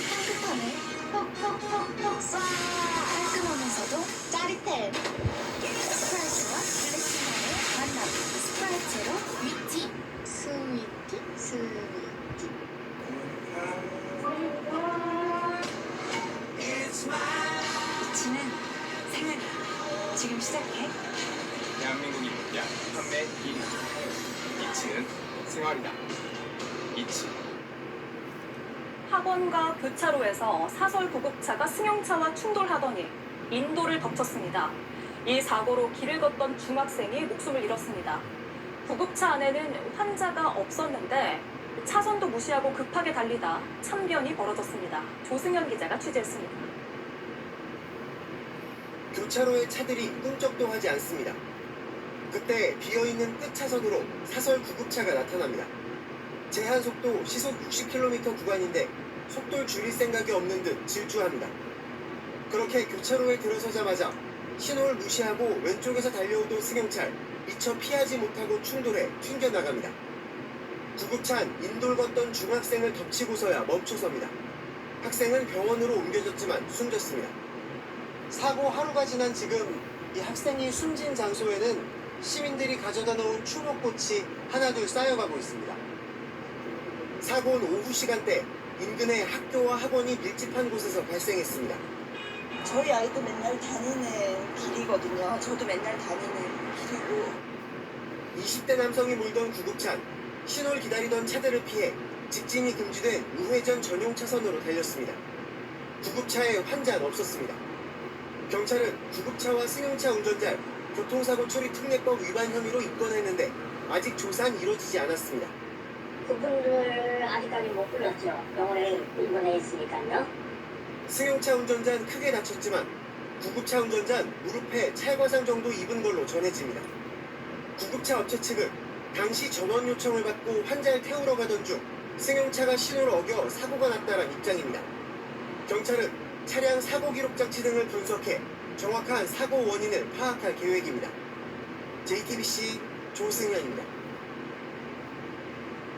향긋함을 퍽퍽퍽퍽 쏴 깔끔하면서도 짜릿해. 스프라이트와 블랙시나의 만남 스프라이트 제로 위티 스위티 스위티. 위치는 생활이야. 지금 시작해. 대한민국이 포기한 판매 1위. 이치는 생활이다. 이치. 학원과 교차로에서 사설 구급차가 승용차와 충돌하더니 인도를 덮쳤습니다. 이 사고로 길을 걷던 중학생이 목숨을 잃었습니다. 구급차 안에는 환자가 없었는데 차선도 무시하고 급하게 달리다 참변이 벌어졌습니다. 조승현 기자가 취재했습니다. 교차로에 차들이 꿈쩍도 하지 않습니다. 그때 비어있는 끝 차선으로 사설 구급차가 나타납니다. 제한 속도 시속 60km 구간인데 속도를 줄일 생각이 없는 듯 질주합니다. 그렇게 교차로에 들어서자마자 신호를 무시하고 왼쪽에서 달려오던 승용차를 미처 피하지 못하고 충돌해 튕겨나갑니다. 구급차는 인도를 걷던 중학생을 덮치고서야 멈춰섭니다. 학생은 병원으로 옮겨졌지만 숨졌습니다. 사고 하루가 지난 지금 이 학생이 숨진 장소에는 시민들이 가져다 놓은 추모꽃이 하나둘 쌓여가고 있습니다. 사고는 오후 시간대 인근의 학교와 학원이 밀집한 곳에서 발생했습니다. 저희 아이도 맨날 다니는 길이거든요. 저도 맨날 다니는 길이고. 20대 남성이 몰던 구급차는 신호를 기다리던 차들을 피해 직진이 금지된 우회전 전용 차선으로 달렸습니다. 구급차에 환자는 없었습니다. 경찰은 구급차와 승용차 운전자를 교통사고 처리 특례법 위반 혐의로 입건했는데 아직 조사는 이루어지지 않았습니다. 그분들 아직까지 못 불렀죠. 병원에 입원해 있으니까요. 승용차 운전자는 크게 다쳤지만 구급차 운전자는 무릎에 찰과상 정도 입은 걸로 전해집니다. 구급차 업체 측은 당시 전원 요청을 받고 환자를 태우러 가던 중 승용차가 신호를 어겨 사고가 났다는 입장입니다. 경찰은 차량 사고 기록 장치 등을 분석해 정확한 사고 원인을 파악할 계획입니다. JTBC 조승현입니다.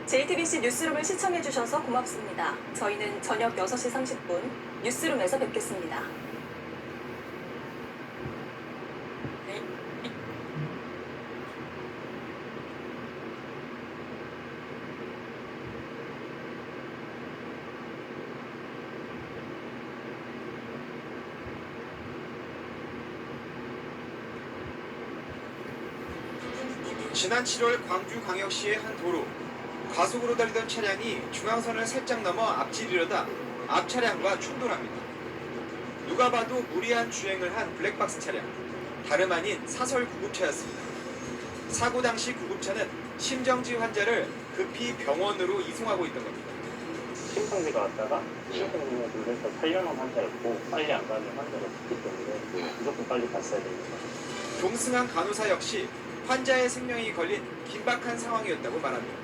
JTBC 뉴스룸을 시청해주셔서 고맙습니다. 저희는 저녁 6시 30분 뉴스룸에서 뵙겠습니다. 지난 7월 광주광역시의 한 도로. 과속으로 달리던 차량이 중앙선을 살짝 넘어 앞지르려다 앞 차량과 충돌합니다. 누가 봐도 무리한 주행을 한 블랙박스 차량. 다름 아닌 사설 구급차였습니다. 사고 당시 구급차는 심정지 환자를 급히 병원으로 이송하고 있던 겁니다. 심상지가 왔다가 심장병에 놀래서 살려놓은 환자였고 빨리 안 가면 환자가 죽기 때문에 무조건 빨리 갔어야 됩니다. 동승한 간호사 역시 환자의 생명이 걸린 긴박한 상황이었다고 말합니다.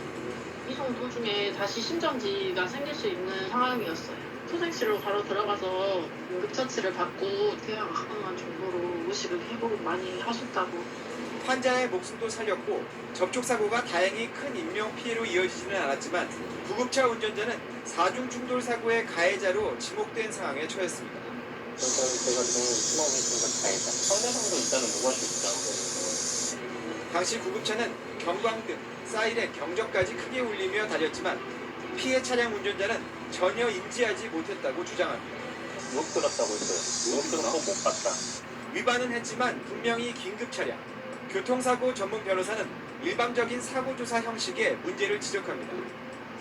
이송 도중에 다시 심정지가 생길 수 있는 상황이었어요. 투생실로 바로 들어가서 응급처치를 받고 대화가 가능한 정도로 의식을 회복 많이 하셨다고. 환자의 목숨도 살렸고 접촉사고가 다행히 큰 인명피해로 이어지지는 않았지만 구급차 운전자는 4중 충돌 사고의 가해자로 지목된 상황에 처했습니다. 제가 좀 심하게 있으니까 다행이다. 상대방도 일단은 무관심이다. 당시 구급차는 경광등, 사이렌, 경적까지 크게 울리며 달렸지만 피해 차량 운전자는 전혀 인지하지 못했다고 주장합니다. 유혹 들었다고 했어요. 유혹 들어서 못 봤다. 위반은 했지만 분명히 긴급 차량. 교통사고 전문 변호사는 일방적인 사고조사 형식에 문제를 지적합니다.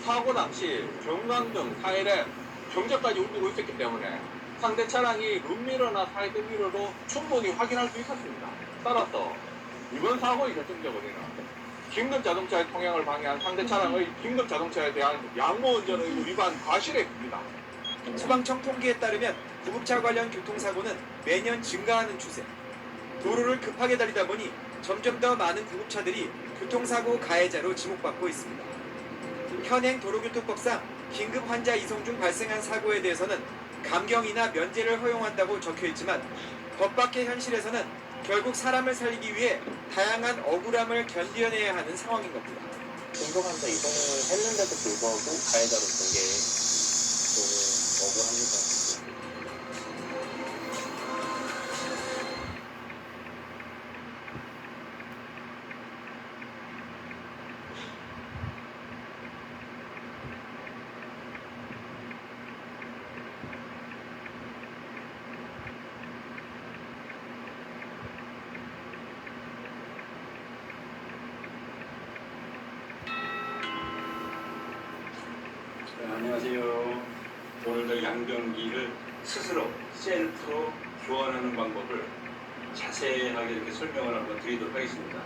사고 당시 경광등, 사이렌, 경적까지 울리고 있었기 때문에 상대 차량이 룸미러나 사이드미러로 충분히 확인할 수 있었습니다. 따라서 이번 사고의 결정적으로는 긴급 자동차의 통행을 방해한 상대 차량의 긴급 자동차에 대한 양보 운전의 위반 과실에 깁니다. 소방청 통계에 따르면 구급차 관련 교통사고는 매년 증가하는 추세. 도로를 급하게 달리다 보니 점점 더 많은 구급차들이 교통사고 가해자로 지목받고 있습니다. 현행 도로교통법상 긴급 환자 이송 중 발생한 사고에 대해서는 감경이나 면제를 허용한다고 적혀있지만 법 밖의 현실에서는 결국 사람을 살리기 위해 다양한 억울함을 견뎌내야 하는 상황인 겁니다. 긴급환자 이송을 했는데도 불구하고 가해자로 본 게 좀 억울합니다. 안녕하세요. 오늘도 양변기를 스스로 셀프로 교환하는 방법을 자세하게 이렇게 설명을 한번 드리도록 하겠습니다.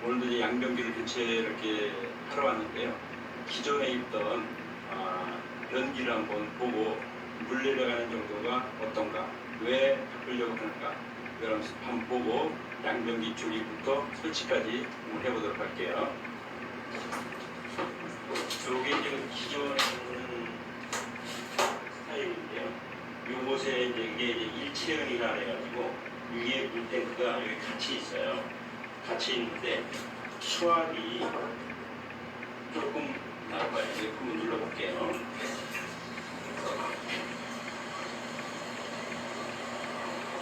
오늘도 이제 양변기를 교체를 이렇게 하러 왔는데요. 기존에 있던 변기를 한번 보고 물 내려가는 정도가 어떤가, 왜 바꾸려고 하는가, 그럼 한번 보고 양변기 조립부터 설치까지 한번 해보도록 할게요. 요게 이제 기존에 있는 스타일인데요. 요곳에 이게 일체형이라 해가지고 위에 물탱크가 여기 같이 있어요. 같이 있는데 수압이 조금 나와요. 이제 한번 눌러볼게요.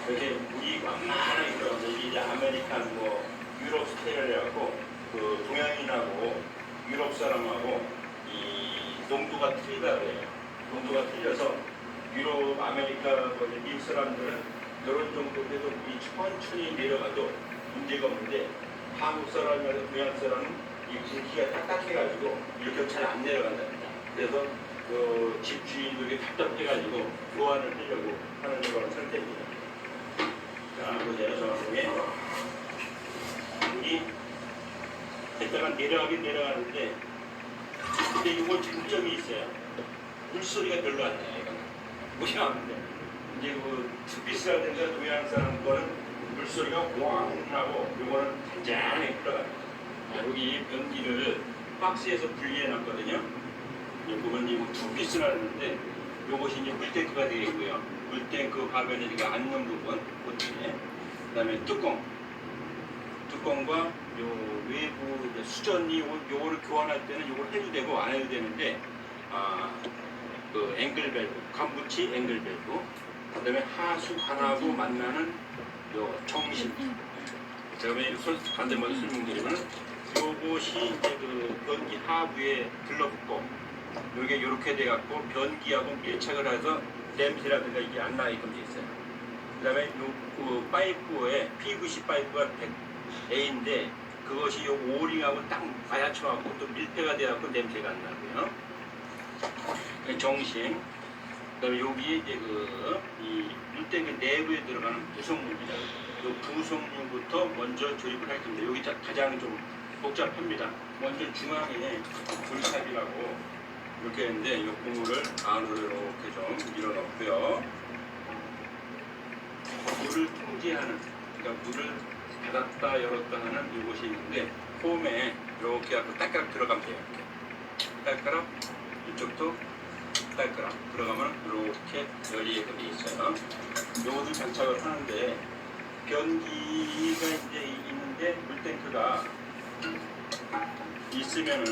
이렇게 물이 완만하게 들어가서 이게 아메리칸 유럽 스타일을 해갖고 그 동양인하고 유럽 사람하고 이 농도가 틀리다 그래요. 농도가 틀려서 유럽, 아메리카, 미국 사람들은 이런 정도에도 물이 천천히 내려가도 문제가 없는데 한국 사람이나 동양 사람은 이 굵기가 딱딱해가지고 이렇게 잘 안 내려간답니다. 그래서 그 집주인들이 답답해가지고 교환을 하려고 하는 그런 상태입니다. 자, 보세요. 저쪽에 물이 했다가 내려가긴 내려가는데 근데 이건 장점이 있어요. 물소리가 별로 안 나요. 이거는 무시하는데 이제 그 투피스라든가 동양 사람 거는 물소리가 왕 나고 이거는 잔잔하게 흘러갑니다. 여기 변기를 박스에서 분리해 놨거든요. 이 보면 이거 투피스라는데 이것이 이제 물탱크가 되어 있고요. 물탱크 화면에 이렇게 앉는 부분 그다음에 뚜껑과 요 외부 이제 수전이 요거를 교환할 때는 요걸 해도 되고 안 해도 되는데 그 앵글 밸브, 간부치 앵글 밸브, 그다음에 하수관하고 만나는 요 정심. 제가 반대말로 설명드리면 요것이 이제 그 변기 하부에 들러붙고 요게 요렇게 돼갖고 변기하고 밀착을 해서 냄새라든가 이게 안 나게끔 돼 있어요. 그다음에 요 그 파이프에 PVC 파이프가 A인데 그것이 요 오링하고 딱 맞춰갖고 또 밀폐가 돼갖고 냄새가 안 나고요. 정심. 그다음에 여기 이제 이 물탱크 내부에 들어가는 부속물입니다. 이 부속물부터 먼저 조립을 할 겁니다. 여기 가장 좀 복잡합니다. 먼저 중앙에 불삽이라고 이렇게 했는데 이 고무를 안으로 이렇게 좀 밀어넣고요. 물을 통제하는, 그러니까 물을 닫았다 열었다 하는 이것이 있는데 홈에 이렇게 하고 딸깍 들어가면 돼요. 이렇게 딸깍 이쪽도 딸깍 들어가면 이렇게 열리게끔 돼 있어요. 요것을 장착을 하는데 변기가 이제 있는데 물탱크가 있으면은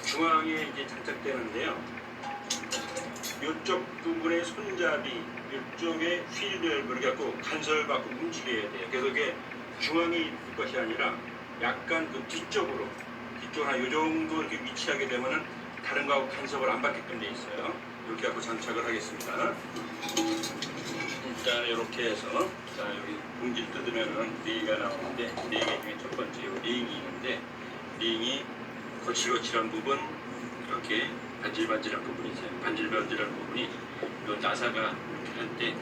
중앙에 이제 장착되는데요. 이쪽 부분의 손잡이, 이쪽에 휠을 그래갖고 간섭을 받고 움직여야 돼요. 그래서 그게 중앙에 있을 것이 아니라 약간 그 뒤쪽으로, 뒤쪽 한 요 정도 이렇게 위치하게 되면은 다른 거하고 간섭을 안 받게끔 돼 있어요. 이렇게 갖고 장착을 하겠습니다. 일단 이렇게 해서, 자, 여기 봉지를 뜯으면은 링이 나오는데, 링 중에 첫 번째 요 링이 있는데, 링이 거칠거칠한 부분, 이렇게 반질반질한 부분이 있어요. 반질반질한 부분이 요 나사가 이렇게 할 때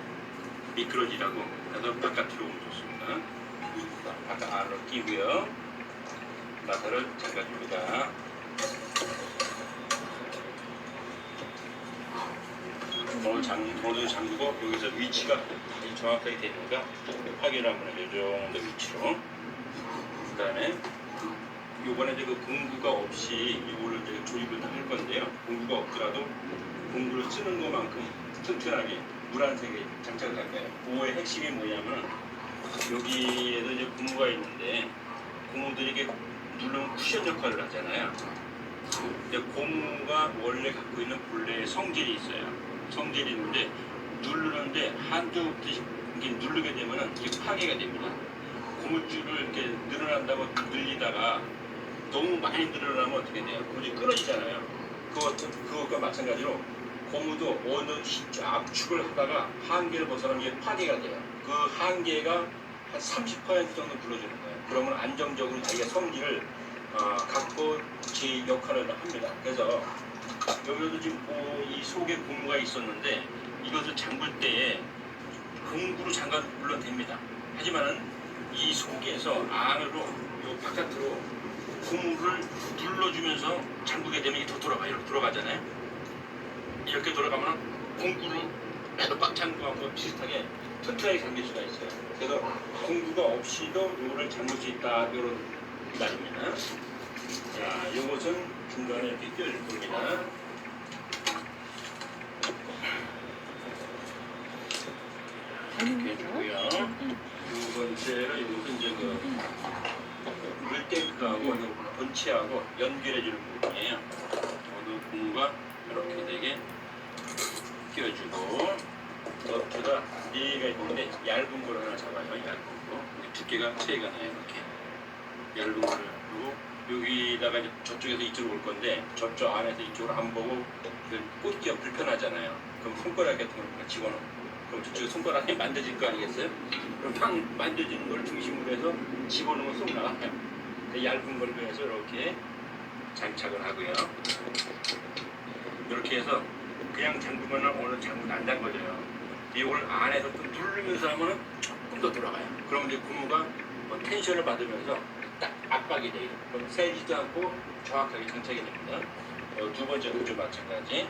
미끄러지라고 해서 바깥으로 옮겼습니다. 바깥 안으로 끼고요. 나사를 잠가줍니다. 오늘 잠그고 여기서 위치가 정확하게 되는가 확인하면 이 정도 위치로. 그 다음에 요번에 이제 그 공구가 없이 이거를 이제 조립을 할 건데요. 공구가 없더라도 공구를 쓰는 것만큼 튼튼하게 무란색에 장착을 할 거예요. 그거의 핵심이 뭐냐면 여기에도 이제 고무가 있는데 고무들이 이게 누르면 쿠션 역할을 하잖아요. 근데 고무가 원래 갖고 있는 본래의 성질이 있어요. 성질이 있는데 누르는데 한두 개씩 이렇게 누르게 되면은 이게 파괴가 됩니다. 고무줄을 이렇게 늘어난다고 늘리다가 너무 많이 늘어나면 어떻게 돼요? 고무줄이 끊어지잖아요. 그것과 마찬가지로 고무도 어느 압축을 하다가 한계를 벗어나면 이게 파괴가 돼요. 그 한계가 한 30% 정도 불러주는 거예요. 그러면 안정적으로 자기가 성질을 갖고 제 역할을 합니다. 그래서 여기도 지금 이 속에 고무가 있었는데 이것을 잠글 때에 공구로 잠가도 물론 됩니다. 하지만은 이 속에서 안으로 요 바깥으로 고무를 눌러주면서 잠그게 되면 이게 더 돌아가요. 이렇게 돌아가잖아요. 이렇게 돌아가면 공구를 매도 꽉 잠그는 거 비슷하게 튼튼하게 잠길 수가 있어요. 그래서 공구가 없이도 이거를 잠글 수 있다. 이런 말입니다. 자, 이것은 중간에 이렇게 끼워줄 겁니다. 이렇게 해주고요. 두 번째로 이것은 이제 그 물탱크하고 본체하고 연결해주는 부분이에요. 모두 고무가 이렇게 되게 끼워주고 너트가 4개가 있는데 얇은 걸 하나 잡아요. 얇은 거. 두께가 3개가 나요. 이렇게 얇은 거를 하고 여기다가 이제 저쪽에서 이쪽으로 올 건데 저쪽 안에서 이쪽으로 안 보고 꽂기가 불편하잖아요. 그럼 손가락 같은 걸 집어넣고 그럼 저쪽에 손가락이 만져질 거 아니겠어요? 그럼 딱 만져지는 걸 중심으로 해서 집어넣으면 쏙 나가요. 얇은 걸 위해서 이렇게 장착을 하고요. 이렇게 해서 그냥 잠그면 오늘 잠그면 안 잠궈져요. 이걸 안에서 또 누르면서 하면 조금 더 돌아가요. 그럼 이제 고무가 텐션을 받으면서 딱 압박이 돼요. 그럼 세지도 않고 정확하게 장착이 됩니다. 두 번째 구조 마찬가지.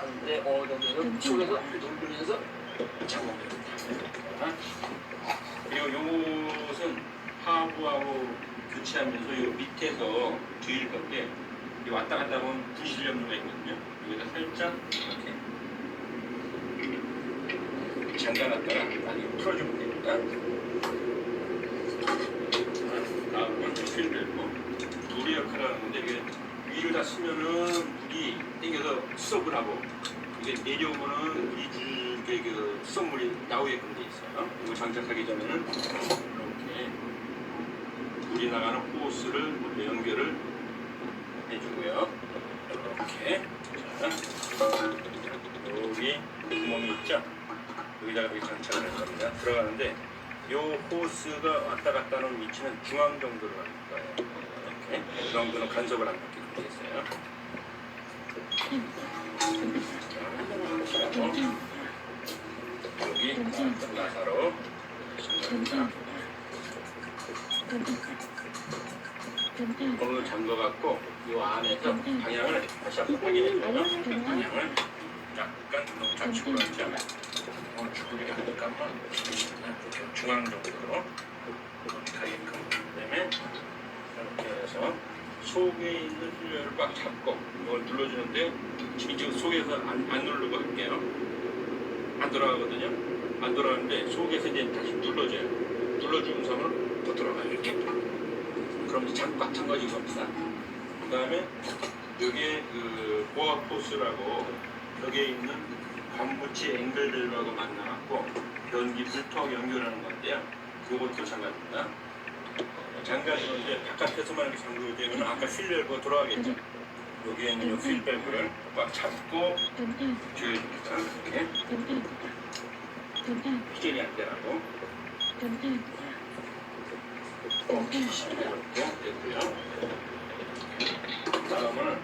근데 어느 정도는 속에서 누르면서 잠그면 됩니다. 그리고 요것은 하부하고 교체하면서 요 밑에서 뒤일 건데 왔다 갔다 보면 분실 염료가 있거든요. 여기다 살짝 이렇게 잠가놨다가 나중에 풀어주면 됩니다. 다음은 휠벨고 돌의 역할을 하는데 이게 위로 다 쓰면은 물이 땡겨서 수sob을 하고 이게 내려오면은 물이 줄게 그 수sob물이 나오게끔 돼 있어요. 이거 장착하기 전에는 이렇게 물이 나가는 호스를 물로 연결을 해주고요. 이렇게 자, 여기 구멍이 있죠? 여기다가 이렇게 장착을 할 겁니다. 들어가는데 이 호스가 왔다 갔다 하는 위치는 중앙 정도로 할 거예요. 이렇게 이 정도는 간섭을 안 받게 되겠어요. 여기 나사로 오늘 잠궈갖고 이 안에서 방향을 다시 한번 확인해줘요. 방향을 약간 너무 좌측으로 하지 않아요. 오늘 주부리가 하니까 한번 중앙 정도로 가게끔. 그다음에 이렇게 해서 속에 있는 휠을 꽉 잡고 이걸 눌러주는데 지금 속에서 안 누르고 할게요. 안 돌아가거든요. 안 돌아가는데 속에서 이제 다시 눌러줘요. 눌러주는 상으로 더 들어가요. 이렇게. 그럼 이제 꽉 잠가진 겁니다. 그 다음에 여기에 그 보아 포스라고 여기에 있는 관부치 앵글벨하고 만나갖고 변기 불통 연결하는 건데요. 그것도 잠가집니다. 잠가지는데 바깥에서만 이렇게 잠그게 되면 아까 휠 열고 돌아가겠죠. 여기에 있는 이 휠밸브를 꽉 잡고 조여줍니다. 이렇게 피젤이 안 되라고. 이렇게 됐고요. 다음은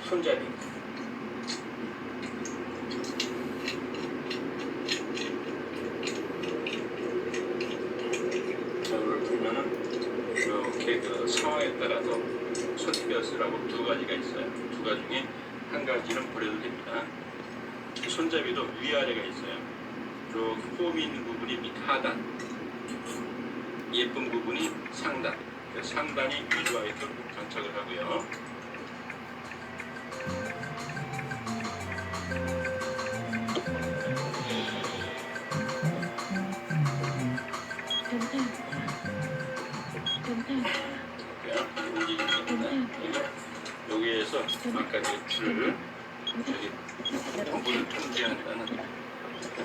손잡이. 이걸 풀면은 이렇게 그 상황에 따라서 손뼈스라고 두 가지가 있어요. 두 가지 중에 한 가지는 버려도 됩니다. 손잡이도 위아래가 있어요. 이렇게 폼이 있는 부분이 밑 하단, 예쁜 부분이 상단. 상단이 위로하게끔 장착을 하고요. 여기에서 아까 그 줄을 물을 통제한다는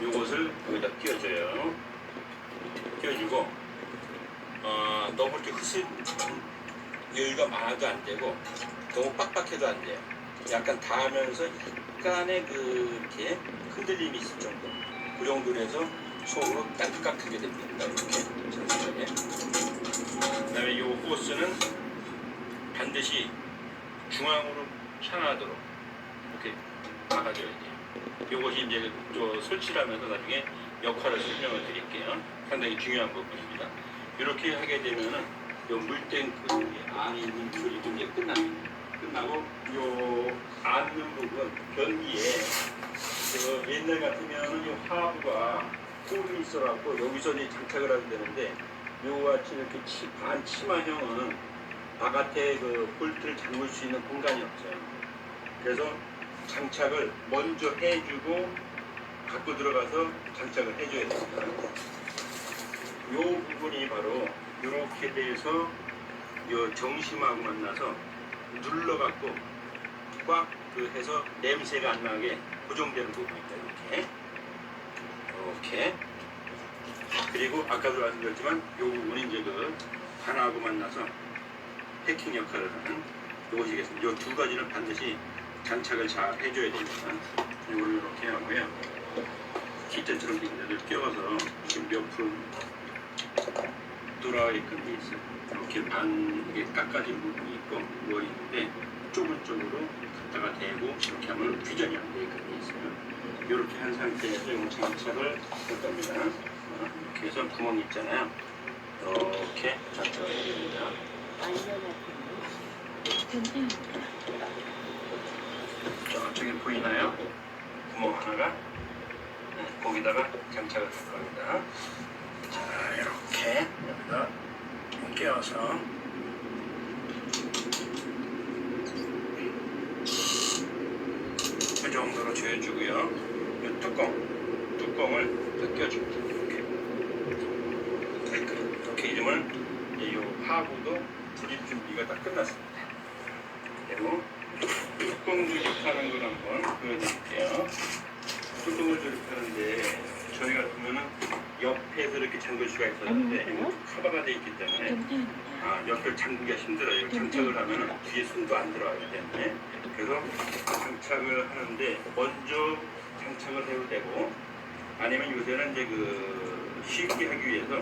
요것을 여기다 끼워줘요. 끼워주고 너무 이렇게 여유가 많아도 안 되고 너무 빡빡해도 안 돼요. 약간 닿으면서 약간의 그 이렇게 흔들림이 있을 정도. 그 정도로 해서 속으로 딱딱하게 됩니다. 이렇게 천천하게. 그다음에 이 호스는 반드시 중앙으로 향하도록 이렇게 막아줘야 돼요. 이것이 이제 또 설치를 하면서 나중에 역할을 설명을 드릴게요. 상당히 중요한 부분입니다. 이렇게 하게 되면은 요 물탱크 안에 있는 줄이 이제 끝납니다. 끝나고 요 앉는 부분 변기에 그 옛날 같으면은 요 하부가 홀이 있어갖고 여기서 이제 장착을 하면 되는데 요같이 이렇게 반치마형은 바깥에 그 볼트를 잠글 수 있는 공간이 없어요. 그래서 장착을 먼저 해주고 갖고 들어가서 장착을 해줘야 됩니다. 요 부분이 바로 이렇게 돼서 요 정심하고 만나서 눌러갖고 꽉 그 해서 냄새가 안 나게 고정되는 부분입니다. 이렇게 그리고 아까도 말씀드렸지만 요 부분이 이제 그 반하고 만나서 패킹 역할을 하는 요것이겠습니다. 요 두 가지는 반드시 장착을 잘 해줘야 됩니다. 이걸 이렇게 하고요. 기대처럼 빈대를 끼워서 몇 푼 돌아가게끔 돼 있어요. 이렇게 이게 깎아진 부분이 있고 뭐 있는데 좁은 쪽으로 갖다가 대고 이렇게 하면 규정이 안 되게끔 돼 있어요. 이렇게 한 상태에서 이 장착을 할 겁니다. 이렇게 해서 구멍 있잖아요. 이렇게 장착을 해야 됩니다. 저쪽에 보이나요? 구멍 하나가 거기다가 장착을 할 겁니다. 자, 이렇게 여기다 끼워서 그 정도로 조여주고요. 이 뚜껑을 더 껴줍니다. 이렇게 이러면 이 하부도 조립 준비가 다 끝났습니다. 그리고 뚜껑 조립하는 걸 한번 보여드릴게요. 뚜껑을 조립하는데 저희 같으면은 옆에서 이렇게 잠글 수가 있었는데 이거 커버가 되어 있기 때문에 옆을 잠그기가 힘들어요. 장착을 하면은 뒤에 손도 안 들어가기 때문에 그래서 장착을 하는데 먼저 장착을 해도 되고 아니면 요새는 이제 그 쉽게 하기 위해서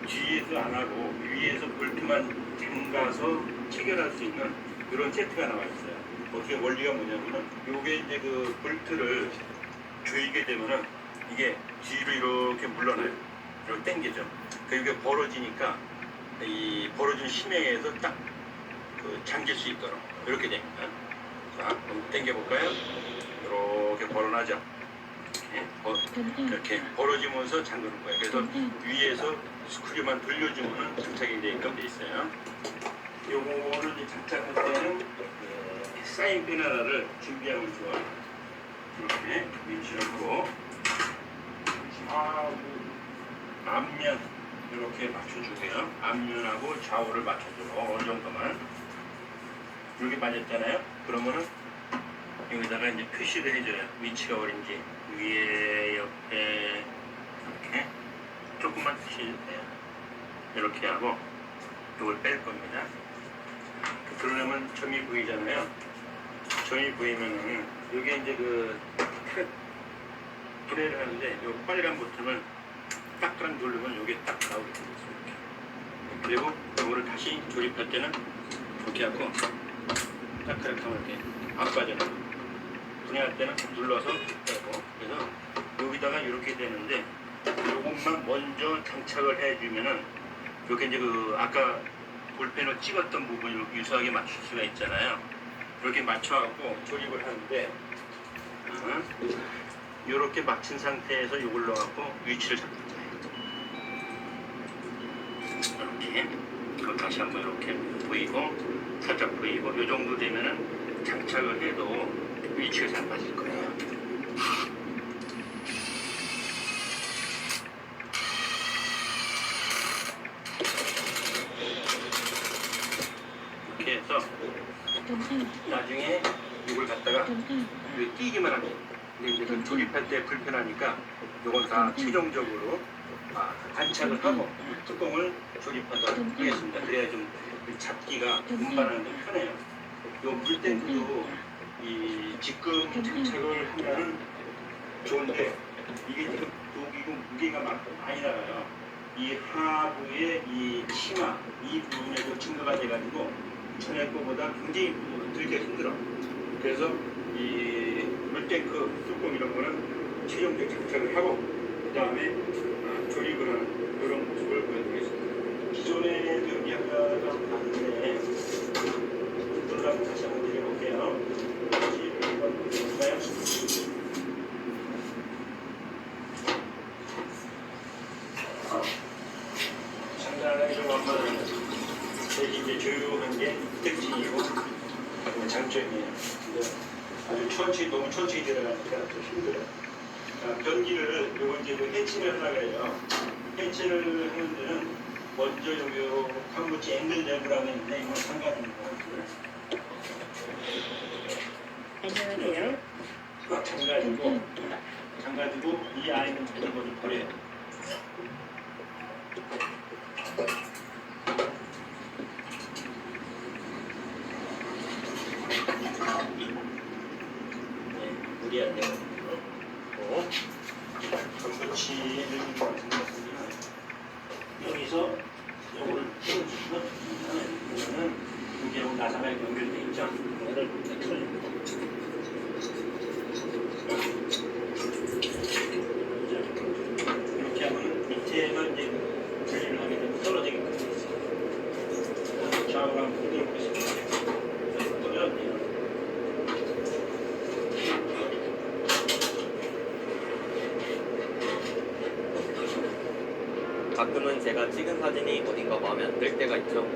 뒤에서 안 하고 위에서 볼트만 잠가서 체결할 수 있는 이런 세트가 나와 있어요. 어떻게 원리가 뭐냐면은 요게 이제 그 볼트를 조이게 되면은 이게 뒤로 이렇게 물러나요. 이렇게 당기죠. 그게 벌어지니까 이 벌어진 심에 의해서 딱 그 잠길 수 있도록 이렇게 됩니다. 자, 그럼 당겨볼까요? 이렇게 벌어나죠. 이렇게 벌어지면서 잠그는 거예요. 그래서 위에서 스크류만 돌려주면 장착이 되게끔 돼 있어요. 요거를 이제 장착할 때는 사인 펜 하나를 준비하면 좋아요. 이렇게 위치를 하고 하부, 앞면 이렇게 맞춰주고요. 앞면하고 좌우를 맞춰주고 어느 정도만. 이렇게 맞았잖아요. 그러면은 여기다가 이제 표시를 해줘요. 위치가 어딘지. 위에, 옆에 이렇게 조금만 표시해주세요. 이렇게 하고 이걸 뺄 겁니다. 그러려면 점이 보이잖아요. 점이 보이면은 여기 이제 그 플레이를 하는데 요 빨간 버튼을 딱딱 누르면 여기 딱 나오게 되어 있어요. 그리고 이거를 다시 조립할 때는 이렇게 하고 딱딱 하면 이렇게 안 빠져나가요. 분해할 때는 눌러서 빼고. 그래서 여기다가 이렇게 되는데 요것만 먼저 장착을 해주면은 이렇게 이제 그 아까 볼펜으로 찍었던 부분을 유사하게 맞출 수가 있잖아요. 이렇게 맞춰갖고 조립을 하는데 이렇게 맞춘 상태에서 이걸 넣어갖고 위치를 잡는 거예요. 이렇게 그럼 다시 한번 이렇게 보이고 살짝 보이고 이 정도 되면은 장착을 해도 위치가 잘 맞을 거예요. 이렇게 해서 나중에 이걸 갖다가 여기 띄기만 하면 근데 이제 그 조립할 때 불편하니까 이건 다 최종적으로 안착을 하고 뚜껑을 조립하도록 하겠습니다. 그래야 좀 잡기가 운반하는 데 편해요. 요 물탱크도 이 지금 장착을 하면 좋은데 이게 지금 여기고 무게가 많이 나가요. 이 하부의 이 치마 이 부분에도 증가가 돼가지고 전에 거보다 굉장히 들기가 힘들어. 그래서 이 물탱크 뚜껑 이런 거는 최종적 장착을 하고 그 다음에 조립을 하는 이런 모습을 보여드리겠습니다. 기존에도 약간 봤는데 놀라고 다시 한번 드려볼게요. 다시 한번 볼까요? 상당히 좀 완만한 되게 이제 조용한 게 특징이고 장점이에요. 아주 천천히 너무 천천히 들어가니까 좀 힘들어요. 변기를 요거 이제 해치를 하려고 해요. 해치를 하는 데는 먼저 여기 강붙이 앵글 밸브라고 있는데 이건 상관입니다. 안녕하세요. 잠가지고 이 아이는 모든 것을 버려요. 물이 안 되고 전부치를 여기서 요거를 풀어주면 이거는 이게 나사가 연결돼 있죠. 이거를 틀어줍니다. 이렇게 하면 밑에만 이제 분리를 하게 되면 떨어지게 됩니다. 좌우로 한번 흔들어 보겠습니다. 떨어졌네요. 가끔은 제가 찍은 사진이 어딘가 마음에 안 들 때가 있죠.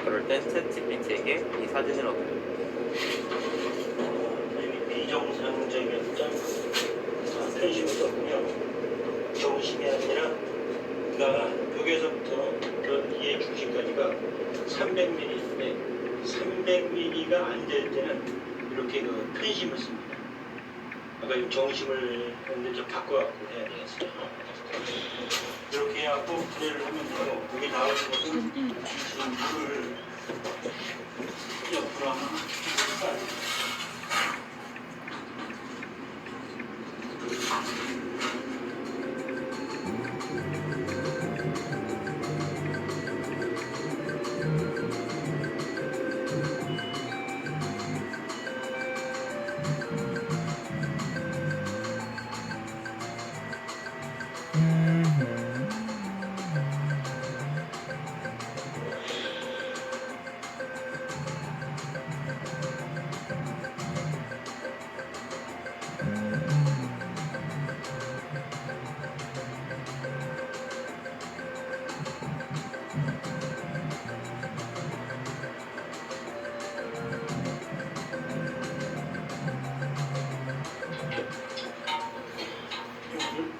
그럴 땐 챗GPT에게 이 사진을 얻어요. 비정상적이었던 편심을 썼고요. 정심이 아니라 그가 여기에서부터 변기의 중심까지가 300mm인데 300mm가 안 될 때는 이렇게 그 편심을 씁니다. 아까 이 정심을 했는데 좀 바꿔갖고 해야 되겠어요. 이렇게 해갖고 분해를 하면 되고 여기 나오는 것은 지금 물을 옆으로 하나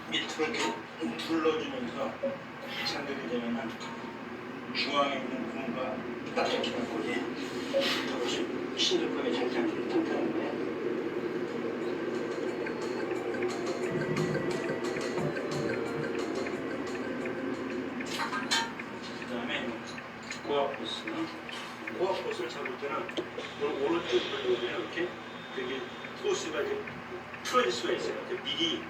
밑으로 둘러주면서 장벽이 되면은 중앙에 있는 구멍과 딱딱해갖고 이것이 신속하게 잘 잠기는 상태라는 거예요. 그 다음에 고압봇을 잡을 때는 오른쪽 돌려보면 이렇게 되게 포스가 이제 틀어질 수가 있어요. 미리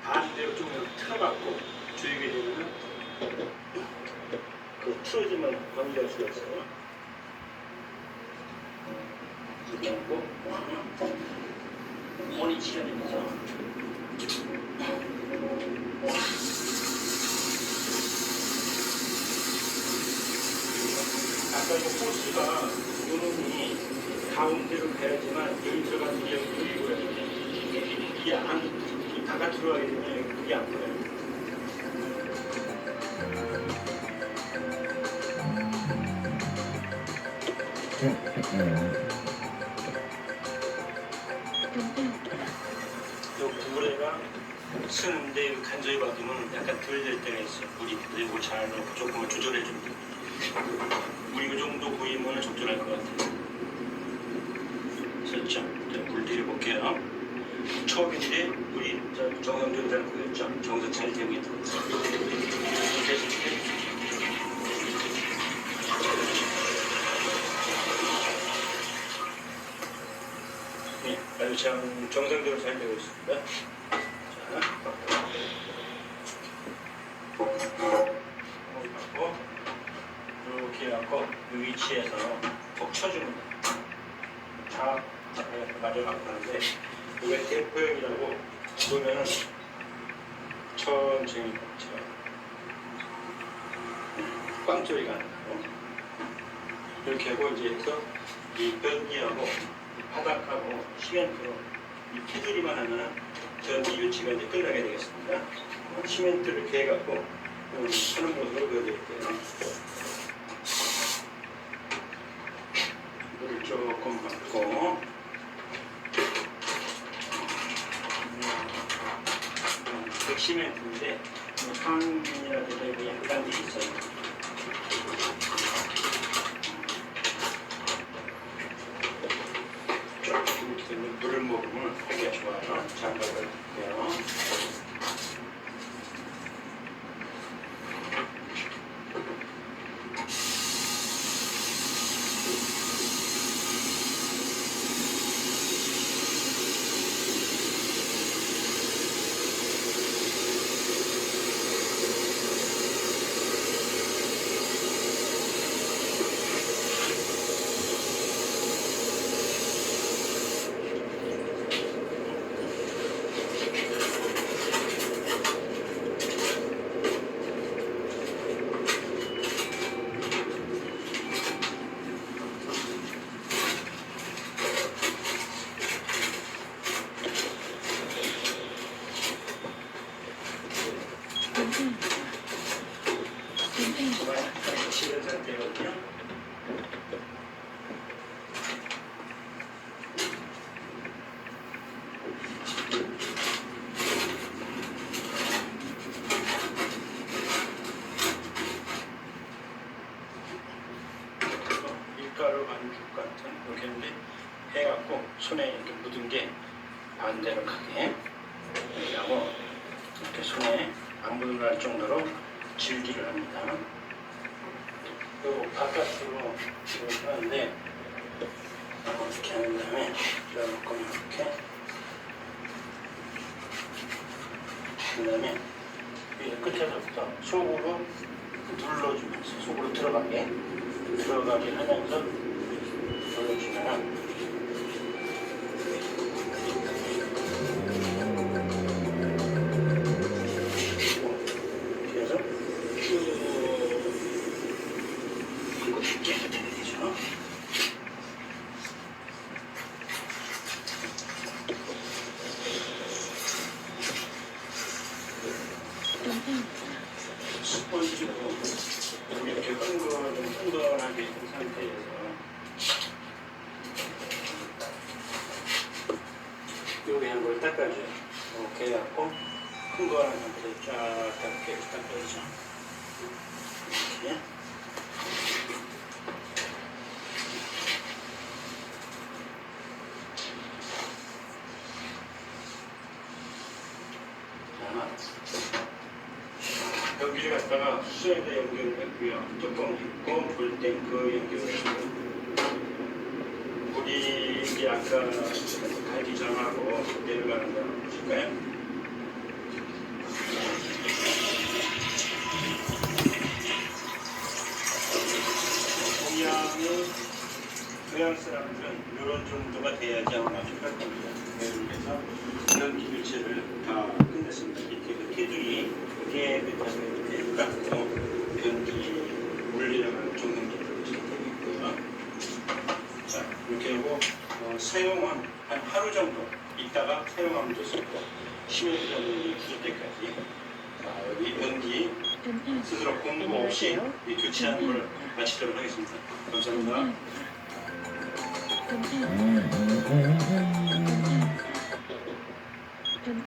반대로 좀 이렇게 틀어갖고 조이게 되면 그 틀어지면 관리할 수가 있어요. 이렇게 하고 머리 치켜내면서 아까 이 포스가 요놈이 가운데로 가야지만 여기 들어가는 게 여기 보여요. 이게 안 바깥으로 가게 되면 그게 안 보여요. 요 구부레가 쓰는데 간절히 받으면 약간 덜 될 때가 있어요. 물이 그리고 잘 넣고 조금만 조절해 줍니다. 물이 이 정도 보이면 적절할 것 같아요. 됐죠? 물 들여볼게요. 처음인데 물이 정상적으로 잘 보였죠? 정상 잘 되고 있다. 네, 아주 정상적으로 잘 되고 있습니다. 이렇게 해갖고 이 위치에서 톡 쳐줍니다. 자, 가져가고 하는데 이게 대포형이라고 보면은 천천히 꽝 소리가 안 나고 이렇게 하고 이제 해서 이 변기하고 바닥하고 시멘트로 이 테두리만 하면은 전기 유치가 이제 끝나게 되겠습니다. 시멘트를 이렇게 해갖고 하는 모습으로 보여드릴게요. 물을 조금 받고 백시멘트인데 황민이라든지 약간 돼 있어요. 조금 물을 먹으면 되게 좋아요. 장갑을 해요. 밀가루 반죽 같은 이렇게 했는데 해갖고 손에 이렇게 묻은 게 반대로 가게 이렇게 하고 이렇게 손에 안 묻어날 정도로 질기를 합니다. 그리고 바깥으로 이렇게 하는데 이렇게 한 다음에 이렇게 이렇게 한 다음에 이 끝에서부터 속으로 눌러주면서 속으로 들어가게 하면서 눌러주면 그래서 쭉 이거 깨끗하게 되죠. 스펀지로 이렇게 흥건하게 된 상태에서 요게 한 걸 닦아줘요. 이렇게 해갖고 큰 거 하나 상태로 쫙 이렇게 딱 빼죠. 이렇게. 여기를 갖다가 수에다 연결을 했고요. 뚜껑 있고 볼탱크 연결을 했고 우리 이제 아까 갈기장하고 내려가는 거 보실까요? 동양 사람들은 이런 정도가 돼야지 아마 생각할 겁니다. 그래서 이런 기교체를 다 끝냈습니다. 밑에 그 테두리 그게 메타면이 깎고 변기 물리라는 정형제로 되어 있고요. 자 이렇게 하고 사용한 한 하루 정도 있다가 사용하면 좋습니다. 심해지는 부술 때까지. 자 여기 변기 스스로 공부 없이 이 교체하는 걸 마치도록 하겠습니다. 감사합니다.